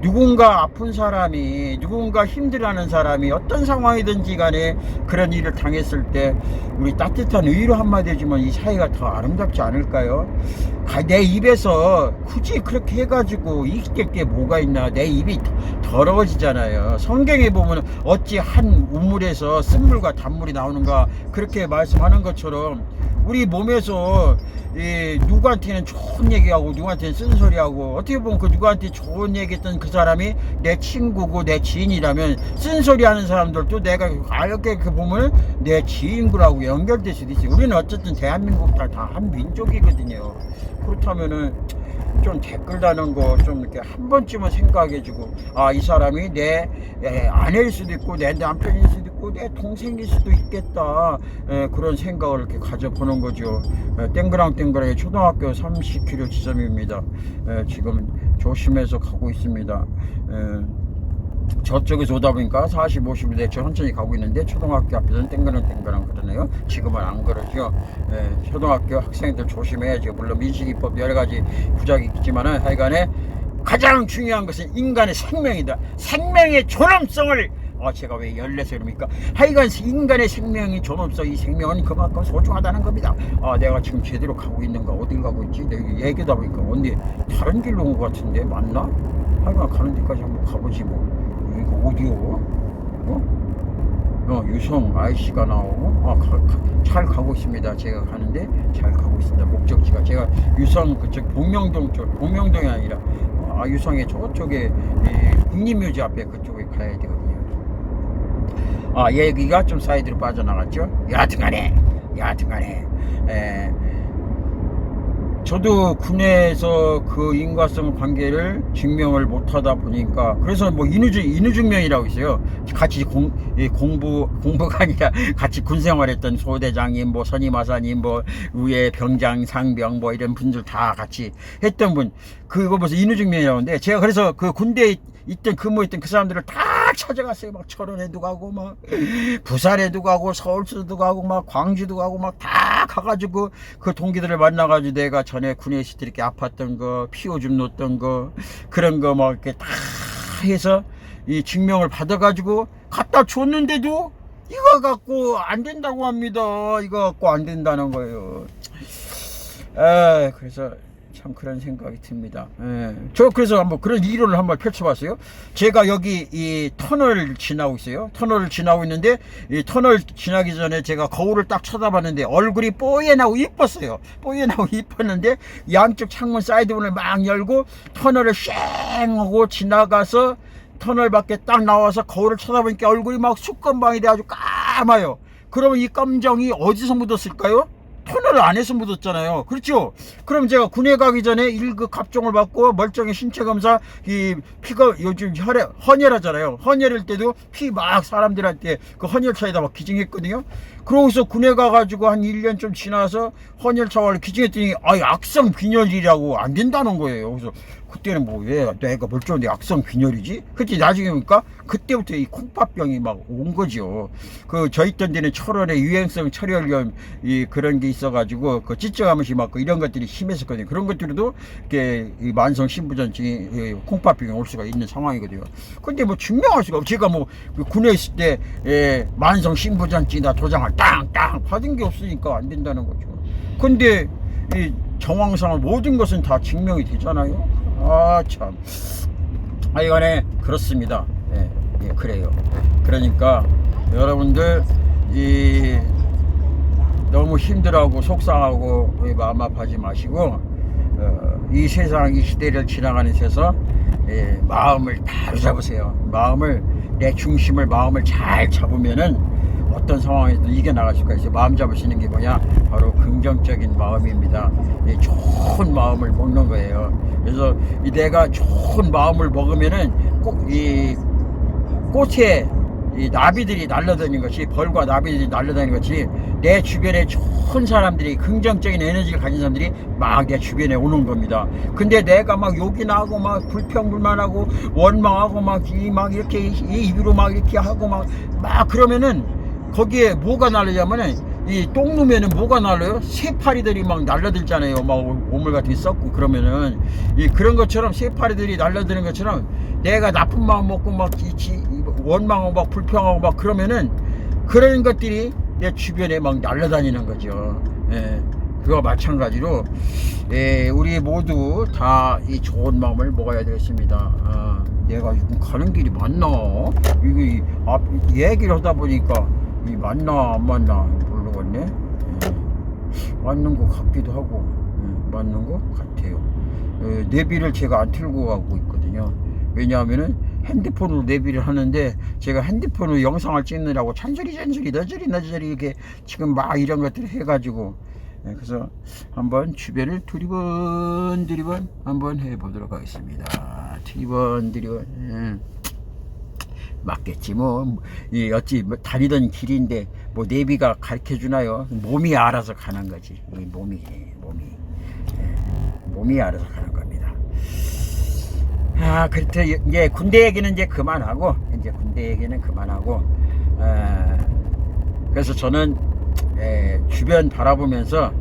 누군가 아픈 사람이, 누군가 힘들어하는 사람이 어떤 상황이든지 간에 그런 일을 당했을 때 우리 따뜻한 의로 한마디 해주면 이 사회가 더 아름답지 않을까요? 내 입에서 굳이 그렇게 해가지고 이길 게 뭐가 있나. 내 입이 더러워지잖아요. 성경에 보면 어찌 한 우물에서 쓴물과 단물이 나오는가 그렇게 말씀하는 것처럼 우리 몸에서 누구한테는 좋은 얘기하고 누구한테는 쓴소리하고, 어떻게 보면 그 누구한테 좋은 얘기했던 그 사람이 내 친구고 내 지인이라면 쓴소리하는 사람들도 내가 알게 보면 내 지인구라고 연결될 수도 있어요. 우리는 어쨌든 대한민국 다 한 민족이거든요. 그렇다면은 좀 댓글 다는 거 좀 이렇게 한 번쯤은 생각해주고, 아, 이 사람이 내 아내일 수도 있고 내 남편일 수도 있고 내 동생일 수도 있겠다, 그런 생각을 이렇게 가져보는 거죠. 땡그랑땡그랑의 초등학교 30km 지점입니다. 지금 조심해서 가고 있습니다. 저쪽에서 오다 보니까 40, 50대 천천히 가고 있는데 초등학교 앞에서는 땡그랑 그러네요. 지금은 안 그러죠. 초등학교 학생들 조심해야죠. 물론 민식이법 여러가지 부작이 있지만은 하여간에 가장 중요한 것은 인간의 생명이다. 생명의 존엄성을, 제가 왜 14살 그럽니까? 하여간 인간의 생명이 존엄성, 이 생명은 그만큼 소중하다는 겁니다. 내가 지금 제대로 가고 있는가, 어딜 가고 있지? 내가 얘기하다 보니까 언니 다른 길로 온 것 같은데 맞나? 하여간 가는 데까지 한번 가보지 뭐. 이거 오디오 유성 아이씨가 나오고 잘 가고 있습니다. 제가 가는데 잘 가고 있습니다. 목적지가 제가 유성 그쪽 봉명동 쪽, 봉명동이 아니라 유성의 저쪽에 국립묘지 앞에 그쪽에 가야 되거든요. 얘기가 좀 사이드로 빠져나갔죠. 여하튼간에 저도 군에서 그 인과성 관계를 증명을 못하다 보니까, 그래서 뭐 인후증명이라고 있어요. 같이 공부가 아니라 같이 군생활했던 소대장님, 뭐 선임하사님, 뭐 위에 병장, 상병, 뭐 이런 분들 다 같이 했던 분, 그거 벌써 인후증명이라고 하는데, 제가 그래서 그 군대에 근무했던 그 사람들을 다 찾아갔어요. 막 철원에도 가고 막 부산에도 가고 서울서도 가고 막 광주도 가고 막 다 가가지고 그 동기들을 만나가지고 내가 전에 군에 있을 때 이렇게 아팠던 거, 피오줌 놓던 거, 그런 거 막 이렇게 다 해서 이 증명을 받아가지고 갖다 줬는데도 이거 갖고 안 된다고 합니다. 이거 갖고 안 된다는 거예요. 그래서 참 그런 생각이 듭니다. 저 그래서 한번 그런 이론을 한번 펼쳐봤어요. 제가 여기 이 터널을 지나고 있어요. 터널을 지나고 있는데 이 터널 지나기 전에 제가 거울을 딱 쳐다봤는데 얼굴이 뽀얘나고 이뻤어요. 뽀얘나고 이뻤는데 양쪽 창문 사이드문을 막 열고 터널을 쉥 하고 지나가서 터널 밖에 딱 나와서 거울을 쳐다보니까 얼굴이 막 수건방이 돼 아주 까마요. 그러면 이 깜정이 어디서 묻었을까요? 터널 안에서 묻었잖아요. 그렇죠? 그럼 제가 군에 가기 전에 1급 갑종을 받고 멀쩡히 신체검사, 이 피가 요즘 헌혈하잖아요. 헌혈할 때도 피 막 사람들한테 그 헌혈차에다 막 기증했거든요. 그러고서 군에 가가지고 한 1년 좀 지나서 헌혈 차원을 기증했더니 악성 빈혈이라고 안 된다는 거예요. 그래서 그때는 뭐 왜 내가 멀쩡한데 악성 빈혈이지? 그때 나중에 보니까 그때부터 이 콩팥병이 막 온 거죠. 저 있던 데는 철원에 유행성 철혈염 그런 게 있어가지고 그 찌찌가면서 막 이런 것들이 심했었거든요. 그런 것들도 이렇게 이 만성 신부전증 콩팥병이 올 수가 있는 상황이거든요. 근데 뭐 증명할 수가 없고 제가 뭐 군에 있을 때 만성 신부전증이다 도장을 땅땅 받은 게 없으니까 안 된다는 거죠. 근데 이 정황상을 모든 것은 다 증명이 되잖아요. 참. 이거네 그렇습니다. 그래요. 그러니까 여러분들 너무 힘들어하고 속상하고 마음 아파하지 마시고 이 세상 이 시대를 지나가는 데서 마음을 다 잡으세요. 내 중심을 마음을 잘 잡으면은 어떤 상황에서도 이겨나갈 수가 있어요. 마음 잡으시는 게 뭐냐? 바로 긍정적인 마음입니다. 좋은 마음을 먹는 거예요. 그래서 내가 좋은 마음을 먹으면은 꼭 이 꽃에 이 나비들이 날아다니는 것이 벌과 나비들이 날아다니는 것이 내 주변에 좋은 사람들이 긍정적인 에너지를 가진 사람들이 막 내 주변에 오는 겁니다. 근데 내가 막 욕이나 하고 막 불평불만하고 원망하고 막 이렇게 입으로 막 이렇게 하고 막 그러면은 거기에 뭐가 날리냐면은 이 똥누면은 뭐가 날려요? 새파리들이 막 날려들잖아요. 막 오물 같은 게 썩고 그러면은 그런 것처럼 새파리들이 날려드는 것처럼 내가 나쁜 마음 먹고 막 원망하고 막 불평하고 막 그러면은 그런 것들이 내 주변에 막 날려다니는 거죠. 그와 마찬가지로 우리 모두 다 이 좋은 마음을 먹어야 되겠습니다. 내가 지금 가는 길이 맞나? 이게 얘기를 하다 보니까 맞나 안 맞나 모르겠네. 맞는 것 같기도 하고 맞는 것 같아요. 내비를 제가 안 틀고 가고 있거든요. 왜냐하면은 핸드폰으로 내비를 하는데 제가 핸드폰으로 영상을 찍느라고 잔소리 너저리 이렇게 지금 막 이런 것들을 해가지고 그래서 한번 주변을 두리번 한번 해보도록 하겠습니다. 두리번 맞겠지 뭐. 어찌 다니던 길인데 뭐 내비가 가르쳐 주나요? 몸이 알아서 가는 거지. 몸이 알아서 가는 겁니다. 그렇다. 이제 군대 얘기는 이제 그만하고 그래서 저는 주변 바라보면서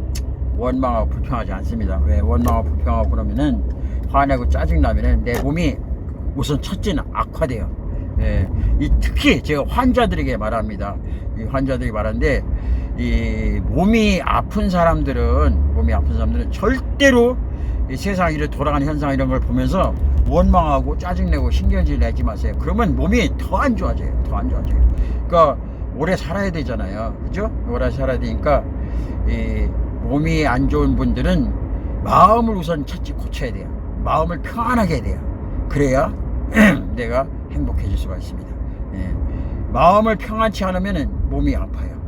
원망하고 불평하지 않습니다. 왜 원망하고 불평하고 그러면은 화내고 짜증나면은 내 몸이 우선 첫째는 악화돼요. 특히 제가 환자들에게 말합니다. 이 환자들이 말하는데 이 몸이 아픈 사람들은 절대로 이 세상 이렇게 돌아가는 현상 이런 걸 보면서 원망하고 짜증내고 신경질 내지 마세요. 그러면 몸이 더 안 좋아져요. 그러니까 오래 살아야 되잖아요. 그죠? 오래 살아야 되니까 이 몸이 안 좋은 분들은 마음을 우선 첫째 고쳐야 돼요. 마음을 평안하게 해야 돼요. 그래야 내가 행복해질 수가 있습니다. 마음을 평안치 않으면 몸이 아파요.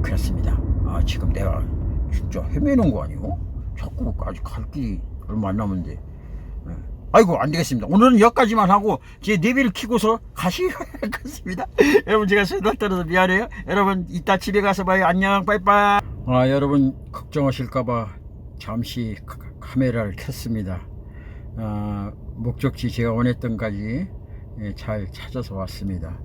그렇습니다. 지금 내가 진짜 헤매는 거 아니에요? 자꾸 아직 갈 길이 얼마 안 남은데. 아이고 안 되겠습니다. 오늘은 여기까지만 하고 제 내비를 켜고서 가시겠습니다. 여러분 제가 수다 떨어서 미안해요. 여러분 이따 집에 가서 봐요. 안녕 빠이빠이. 여러분 걱정하실까봐 잠시 카메라를 켰습니다. 목적지 제가 원했던 까지 잘 찾아서 왔습니다.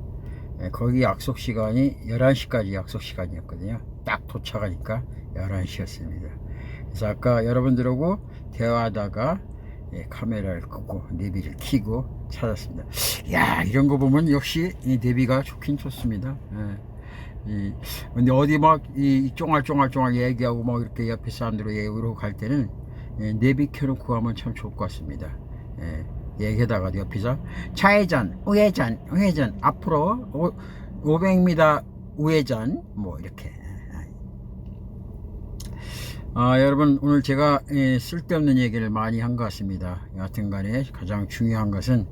거기 약속 시간이 11시까지 약속 시간이었거든요. 딱 도착하니까 11시였습니다. 그래서 아까 여러분들하고 대화하다가 카메라를 끄고 내비를 켜고 찾았습니다. 이런 거 보면 역시 이 내비가 좋긴 좋습니다. 근데 어디 막 이 쫑알쫑알 얘기하고 막 이렇게 옆에 사람들로 얘기하고 갈 때는 내비 켜놓고 가면 참 좋을 것 같습니다. 얘기하다가 옆에서 좌회전, 우회전 앞으로 500m 우회전 뭐 이렇게. 여러분 오늘 제가 쓸데없는 얘기를 많이 한 것 같습니다. 여하튼간에 가장 중요한 것은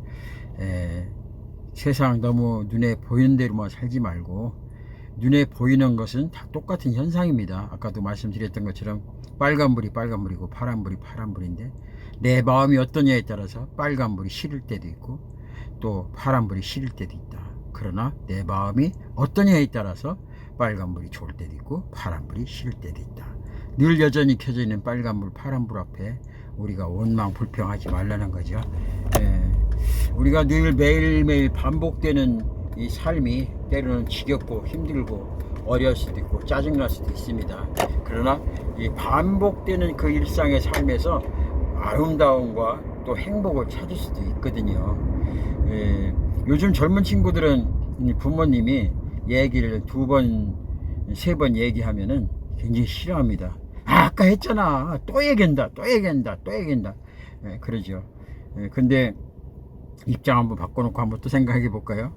세상 너무 눈에 보이는 대로만 살지 말고 눈에 보이는 것은 다 똑같은 현상입니다. 아까도 말씀드렸던 것처럼 빨간불이 빨간불이고 파란불이 파란불인데 내 마음이 어떠냐에 따라서 빨간불이 싫을 때도 있고 또 파란불이 싫을 때도 있다. 그러나 내 마음이 어떠냐에 따라서 빨간불이 좋을 때도 있고 파란불이 싫을 때도 있다. 늘 여전히 켜져 있는 빨간불 파란불 앞에 우리가 원망 불평하지 말라는 거죠. 우리가 늘 매일매일 반복되는 이 삶이 때로는 지겹고 힘들고 어려울 수도 있고 짜증날 수도 있습니다. 그러나 이 반복되는 그 일상의 삶에서 아름다움과 또 행복을 찾을 수도 있거든요. 요즘 젊은 친구들은 부모님이 얘기를 2번, 3번 얘기하면은 굉장히 싫어합니다. 아까 했잖아. 또 얘기한다. 그러죠. 근데 입장 한번 바꿔놓고 한번 또 생각해 볼까요?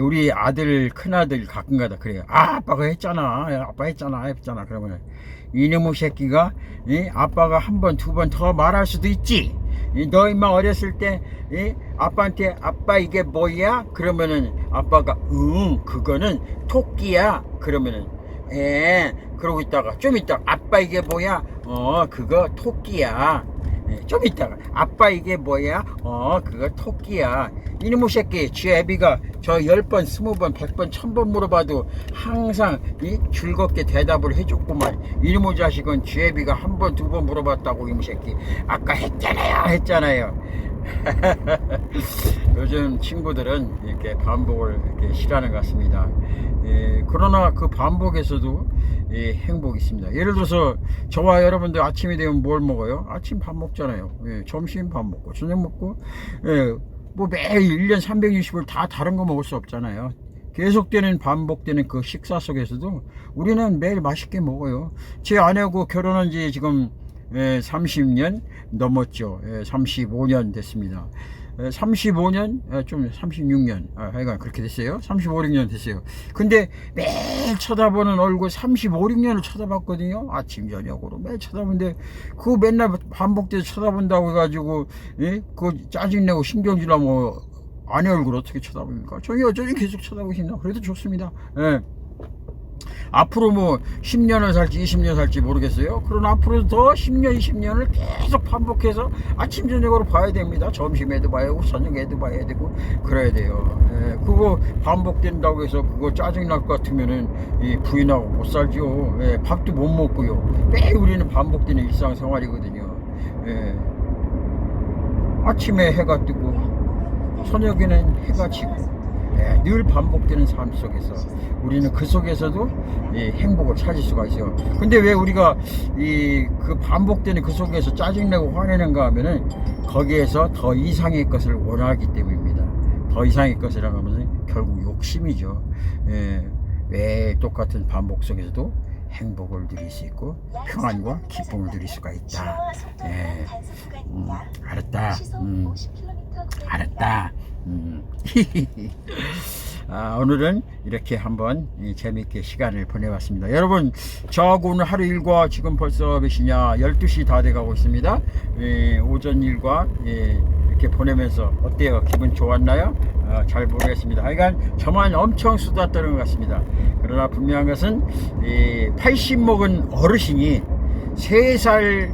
우리 아들, 큰아들 가끔가다 그래요. 아빠가 했잖아. 아빠 했잖아. 그러면 이놈의 새끼가 아빠가 1번, 2번 더 말할 수도 있지. 너 임마 어렸을 때 아빠한테 아빠 이게 뭐야? 그러면은 아빠가 그거는 토끼야. 그러면은 그러고 있다가 좀 있다가 아빠 이게 뭐야? 그거 토끼야. 좀 있다가 아빠 이게 뭐야? 그거 토끼야. 이놈의 새끼 지 애비가 저 10번, 20번, 100번, 1000번 물어봐도 항상 즐겁게 대답을 해줬구만. 이놈의 자식은 지 애비가 1번, 2번 물어봤다고. 이놈의 새끼 아까 했잖아요. 요즘 친구들은 이렇게 반복을 이렇게 싫어하는 것 같습니다. 그러나 그 반복에서도 행복이 있습니다. 예를 들어서 저와 여러분들 아침이 되면 뭘 먹어요? 아침 밥 먹잖아요. 점심 밥 먹고 저녁 먹고 뭐 매일 1년 360일 다 다른 거 먹을 수 없잖아요. 계속되는 반복되는 그 식사 속에서도 우리는 매일 맛있게 먹어요. 제 아내하고 결혼한 지 지금 30년 넘었죠. 35년 됐습니다. 35년, 좀 36년, 하여간 그렇게 됐어요. 35, 6년 됐어요. 근데 매일 쳐다보는 얼굴 35, 6년을 쳐다봤거든요. 아침, 저녁으로 매일 쳐다보는데, 그거 맨날 반복돼서 쳐다본다고 해가지고, 그거 짜증내고 신경질나면 아내 얼굴 어떻게 쳐다봅니까? 저 여전히 계속 쳐다보신다. 그래도 좋습니다. 앞으로 뭐 10년을 살지 20년 살지 모르겠어요. 그러나 앞으로 더 10년 20년을 계속 반복해서 아침 저녁으로 봐야 됩니다. 점심에도 봐야 되고 저녁에도 봐야 되고 그래야 돼요. 그거 반복된다고 해서 그거 짜증날 것 같으면은 부인하고 못 살죠. 밥도 못 먹고요. 매일 우리는 반복되는 일상생활이거든요. 아침에 해가 뜨고 저녁에는 해가 지고 늘 반복되는 삶 속에서 우리는 그 속에서도 행복을 찾을 수가 있어요. 근데 왜 우리가 그 반복되는 그 속에서 짜증내고 화내는가 하면은 거기에서 더 이상의 것을 원하기 때문입니다. 더 이상의 것이라고 하면 결국 욕심이죠. 왜 똑같은 반복 속에서도 행복을 누릴 수 있고 평안과 기쁨을 누릴 수가 있다. 알았다. 오늘은 이렇게 한번 재미있게 시간을 보내봤습니다. 여러분, 저하고 오늘 하루 일과 지금 벌써 몇 시냐? 12시 다 돼가고 있습니다. 오전 일과 이렇게 보내면서 어때요? 기분 좋았나요? 잘 모르겠습니다. 하여간 저만 엄청 수다 떠는 것 같습니다. 그러나 분명한 것은 80 먹은 어르신이 3살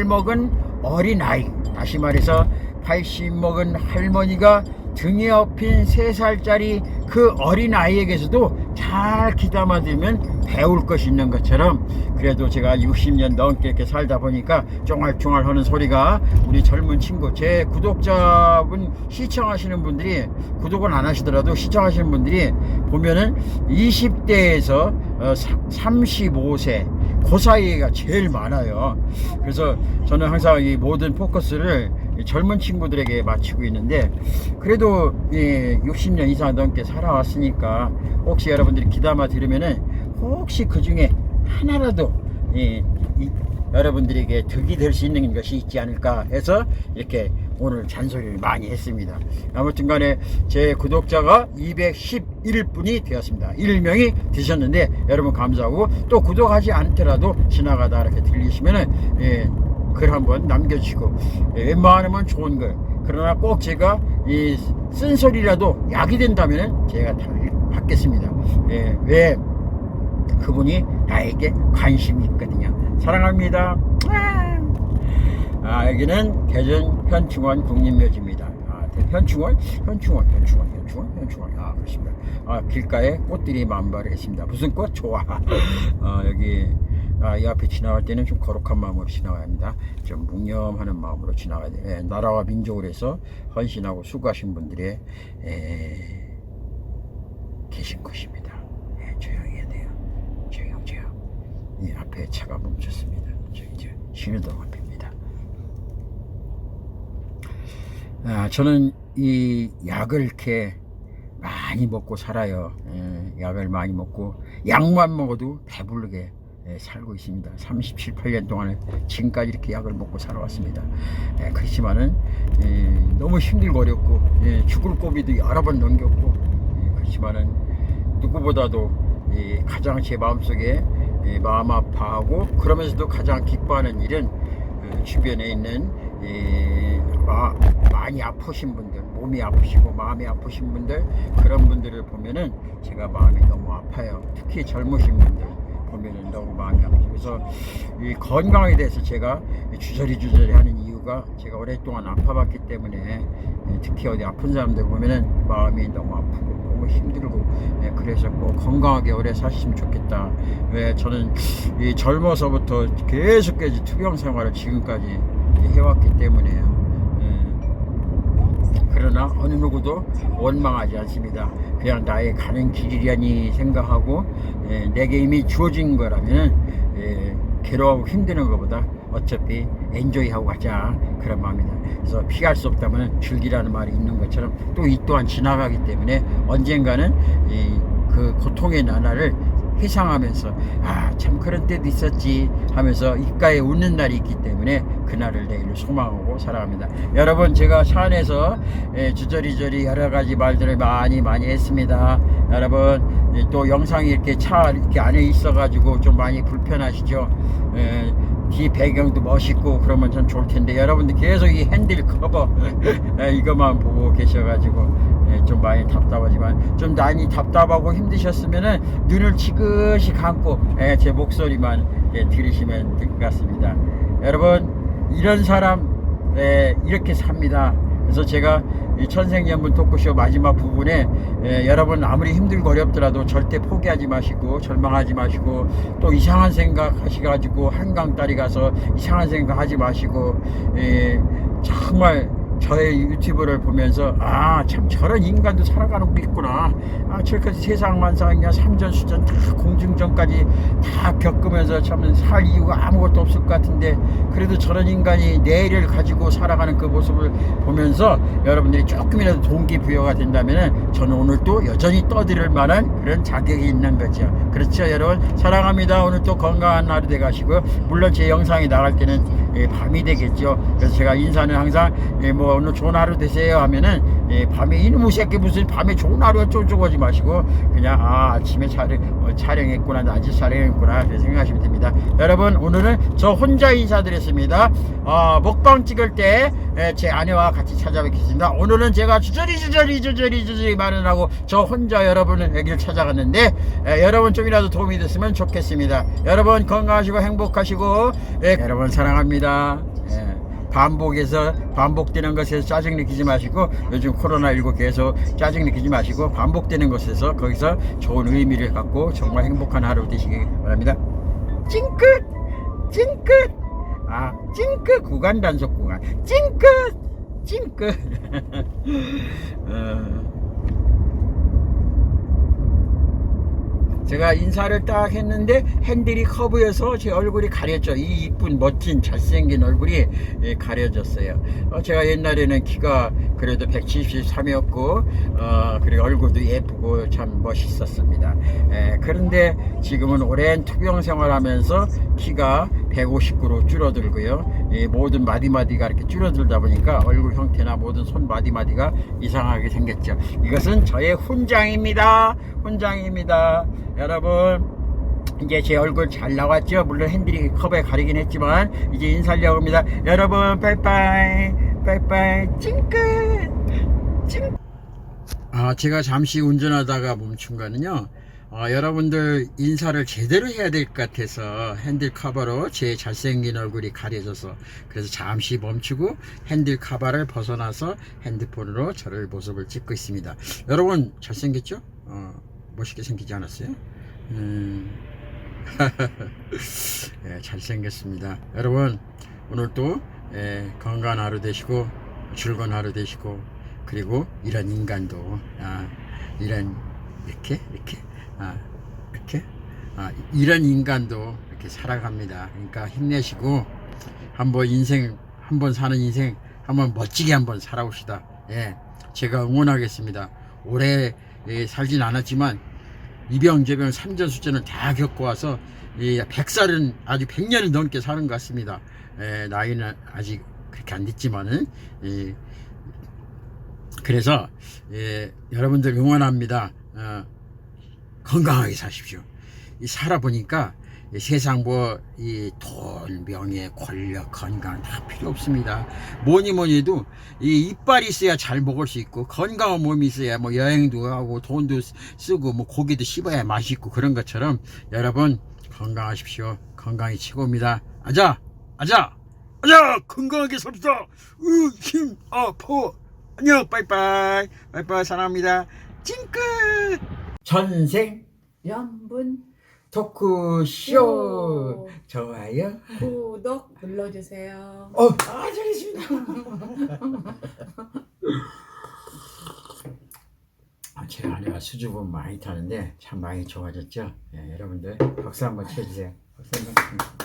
먹은 어린아이, 다시 말해서 80 먹은 할머니가 등에 업힌 3살짜리 그 어린아이에게서도 잘 귀담아 들으면 배울 것이 있는 것처럼, 그래도 제가 60년 넘게 이렇게 살다 보니까 쫑알쫑알 하는 소리가 우리 젊은 친구, 제 구독자분, 시청하시는 분들이, 구독은 안 하시더라도 시청하시는 분들이 보면은 20대에서 35세 그 사이가 제일 많아요. 그래서 저는 항상 이 모든 포커스를 젊은 친구들에게 맞추고 있는데, 그래도 60년 이상 넘게 살아왔으니까 혹시 여러분들이 귀담아 들으면은 혹시 그 중에 하나라도 여러분들에게 득이 될 수 있는 것이 있지 않을까 해서 이렇게 오늘 잔소리를 많이 했습니다. 아무튼 간에 제 구독자가 211분이 되었습니다. 1명이 되셨는데 여러분 감사하고, 또 구독하지 않더라도 지나가다 이렇게 들리시면은 글 한번 남겨주시고, 웬만하면 좋은 글, 그러나 꼭 제가 이 쓴소리라도 약이 된다면 제가 다 받겠습니다. 왜? 그분이 나에게 관심이 있거든요. 사랑합니다. 여기는 대전 현충원 국립묘지입니다. 현충원. 아, 그렇습니다. 아, 길가에 꽃들이 만발했습니다. 무슨 꽃? 좋아. 여기 이 앞에 지나갈 때는 좀 거룩한 마음으로 지나가야 합니다. 좀 묵념하는 마음으로 지나가야 돼요. 나라와 민족을 위해서 헌신하고 수고하신 분들의 계신 곳입니다. 조용히 해야 돼요. 조용. 이 앞에 차가 멈췄습니다. 저기 신호등 앞입니다. 저는 이 약을 이렇게 많이 먹고 살아요. 약을 많이 먹고 약만 먹어도 배부르게 살고 있습니다. 37, 8년 동안 지금까지 이렇게 약을 먹고 살아왔습니다. 그렇지만은 너무 힘들고 어렵고 죽을 고비도 여러 번 넘겼고 그렇지만은 누구보다도 가장 제 마음속에 마음 아파하고 그러면서도 가장 기뻐하는 일은 주변에 있는 많이 아프신 분들, 몸이 아프시고 마음이 아프신 분들, 그런 분들을 보면은 제가 마음이 너무 아파요. 특히 젊으신 분들 보면은 너무 마음이 아프죠. 그래서 이 건강에 대해서 제가 주저리 하는 이유가 제가 오랫동안 아파봤기 때문에 특히 어디 아픈 사람들 보면은 마음이 너무 아프고 너무 힘들고 그래서 꼭 건강하게 오래 사시면 좋겠다. 왜 저는 이 젊어서부터 계속해서 투병 생활을 지금까지 해왔기 때문에요. 그러나 어느 누구도 원망하지 않습니다. 그냥 나의 가는 길이려니 생각하고 내게 이미 주어진 거라면 괴로워하고 힘드는 것보다 어차피 엔조이하고 가자, 그런 마음이다. 그래서 피할 수 없다면 즐기라는 말이 있는 것처럼 또 이 또한 지나가기 때문에 언젠가는 그 고통의 나날을 회상하면서 참 그런 때도 있었지 하면서 입가에 웃는 날이 있기 때문에 그날을 내일로 소망하고 살아갑니다. 여러분, 제가 차 안에서 주저리저리 여러 가지 말들을 많이 했습니다. 여러분, 또 영상이 이렇게 차 이렇게 안에 있어 가지고 좀 많이 불편하시죠? 뒤 배경도 멋있고 그러면 참 좋을 텐데 여러분들 계속 이 핸들 커버 이것만 보고 계셔가지고 좀 많이 답답하지만, 좀 많이 답답하고 힘드셨으면은 눈을 지그시 감고 제 목소리만 들으시면 될 것 같습니다. 여러분, 이런 사람 이렇게 삽니다. 그래서 제가 이 천생연분 토크쇼 마지막 부분에 여러분 아무리 힘들고 어렵더라도 절대 포기하지 마시고 절망하지 마시고 또 이상한 생각 하셔가지고 한강다리 가서 이상한 생각 하지 마시고 정말 저의 유튜브를 보면서 참 저런 인간도 살아가는 게 있구나, 저렇게 세상만상이냐 삼전수전 다 공중전까지 다 겪으면서 참 살 이유가 아무것도 없을 것 같은데 그래도 저런 인간이 내일을 가지고 살아가는 그 모습을 보면서 여러분들이 조금이라도 동기부여가 된다면 저는 오늘 또 여전히 떠들을 만한 그런 자격이 있는 거죠. 그렇죠 여러분, 사랑합니다. 오늘 또 건강한 하루 되가시고, 물론 제 영상이 나갈 때는 밤이 되겠죠. 그래서 제가 인사는 항상 뭐 오늘 좋은 하루 되세요 하면은 밤에 이놈의 새끼 무슨 밤에 좋은 하루 어쩌고 하지 마시고 그냥 아침에 촬영했구나, 낮에 촬영했구나 그렇게 생각하시면 됩니다. 여러분, 오늘은 저 혼자 인사드렸습니다. 먹방 찍을 때 제 아내와 같이 찾아뵙겠습니다. 오늘은 제가 주저리 마련하고 저 혼자 여러분에게 찾아갔는데 여러분 좀이라도 도움이 됐으면 좋겠습니다. 여러분 건강하시고 행복하시고 여러분 사랑합니다. 반복되는 것에서 짜증 느끼지 마시고, 요즘 코로나19 계속 짜증 느끼지 마시고 반복되는 것에서 거기서 좋은 의미를 갖고 정말 행복한 하루 되시기 바랍니다. 찡끗 구간 단속 구간 찡끗 제가 인사를 딱 했는데 핸들이 커브여서 제 얼굴이 가렸죠. 이 이쁜 멋진 잘생긴 얼굴이 가려졌어요. 제가 옛날에는 키가 그래도 173이었고 그리고 얼굴도 예쁘고 참 멋있었습니다. 그런데 지금은 오랜 투병 생활하면서 키가 159로 줄어들고요. 모든 마디마디가 이렇게 줄어들다 보니까 얼굴 형태나 모든 손 마디마디가 이상하게 생겼죠. 이것은 저의 훈장입니다. 여러분, 이제 제 얼굴 잘 나왔죠. 물론 핸들이 컵에 가리긴 했지만 이제 인사하려고 합니다. 여러분 빠이빠이 찡끗. 제가 잠시 운전하다가 멈춘 거는요, 여러분들 인사를 제대로 해야 될 것 같아서 핸들 커버로 제 잘생긴 얼굴이 가려져서 그래서 잠시 멈추고 핸들 커버를 벗어나서 핸드폰으로 저를 모습을 찍고 있습니다. 여러분 잘생겼죠? 멋있게 생기지 않았어요? 예, 잘생겼습니다. 여러분 오늘도 건강한 하루 되시고 즐거운 하루 되시고 그리고 이런 인간도 이런 이렇게 이런 인간도 이렇게 살아갑니다. 그러니까 힘내시고 한번 사는 인생 한번 멋지게 한번 살아봅시다. 예, 제가 응원하겠습니다. 오래 살진 않았지만 이병재병 삼전수전을 다 겪어와서 100살은 아주 100년을 넘게 사는 것 같습니다. 나이는 아직 그렇게 안 됐지만은 그래서 여러분들 응원합니다. 건강하게 사십시오. 살아보니까 세상 이 돈, 명예, 권력, 건강 다 필요 없습니다. 뭐니 해도 이 이빨이 있어야 잘 먹을 수 있고 건강한 몸이 있어야 뭐 여행도 하고 돈도 쓰고 뭐 고기도 씹어야 맛있고 그런 것처럼 여러분 건강하십시오. 건강이 최고입니다. 아자 건강하게 삽시다. 힘 포 안녕 빠이빠이 사랑합니다. 찡끗 전생 연분 토크쇼 좋아요 구독 눌러주세요. 잘했습니다. 제 아내가 수줍음 많이 타는데 참 많이 좋아졌죠. 여러분들 박수 한번 쳐주세요. 박수 한번.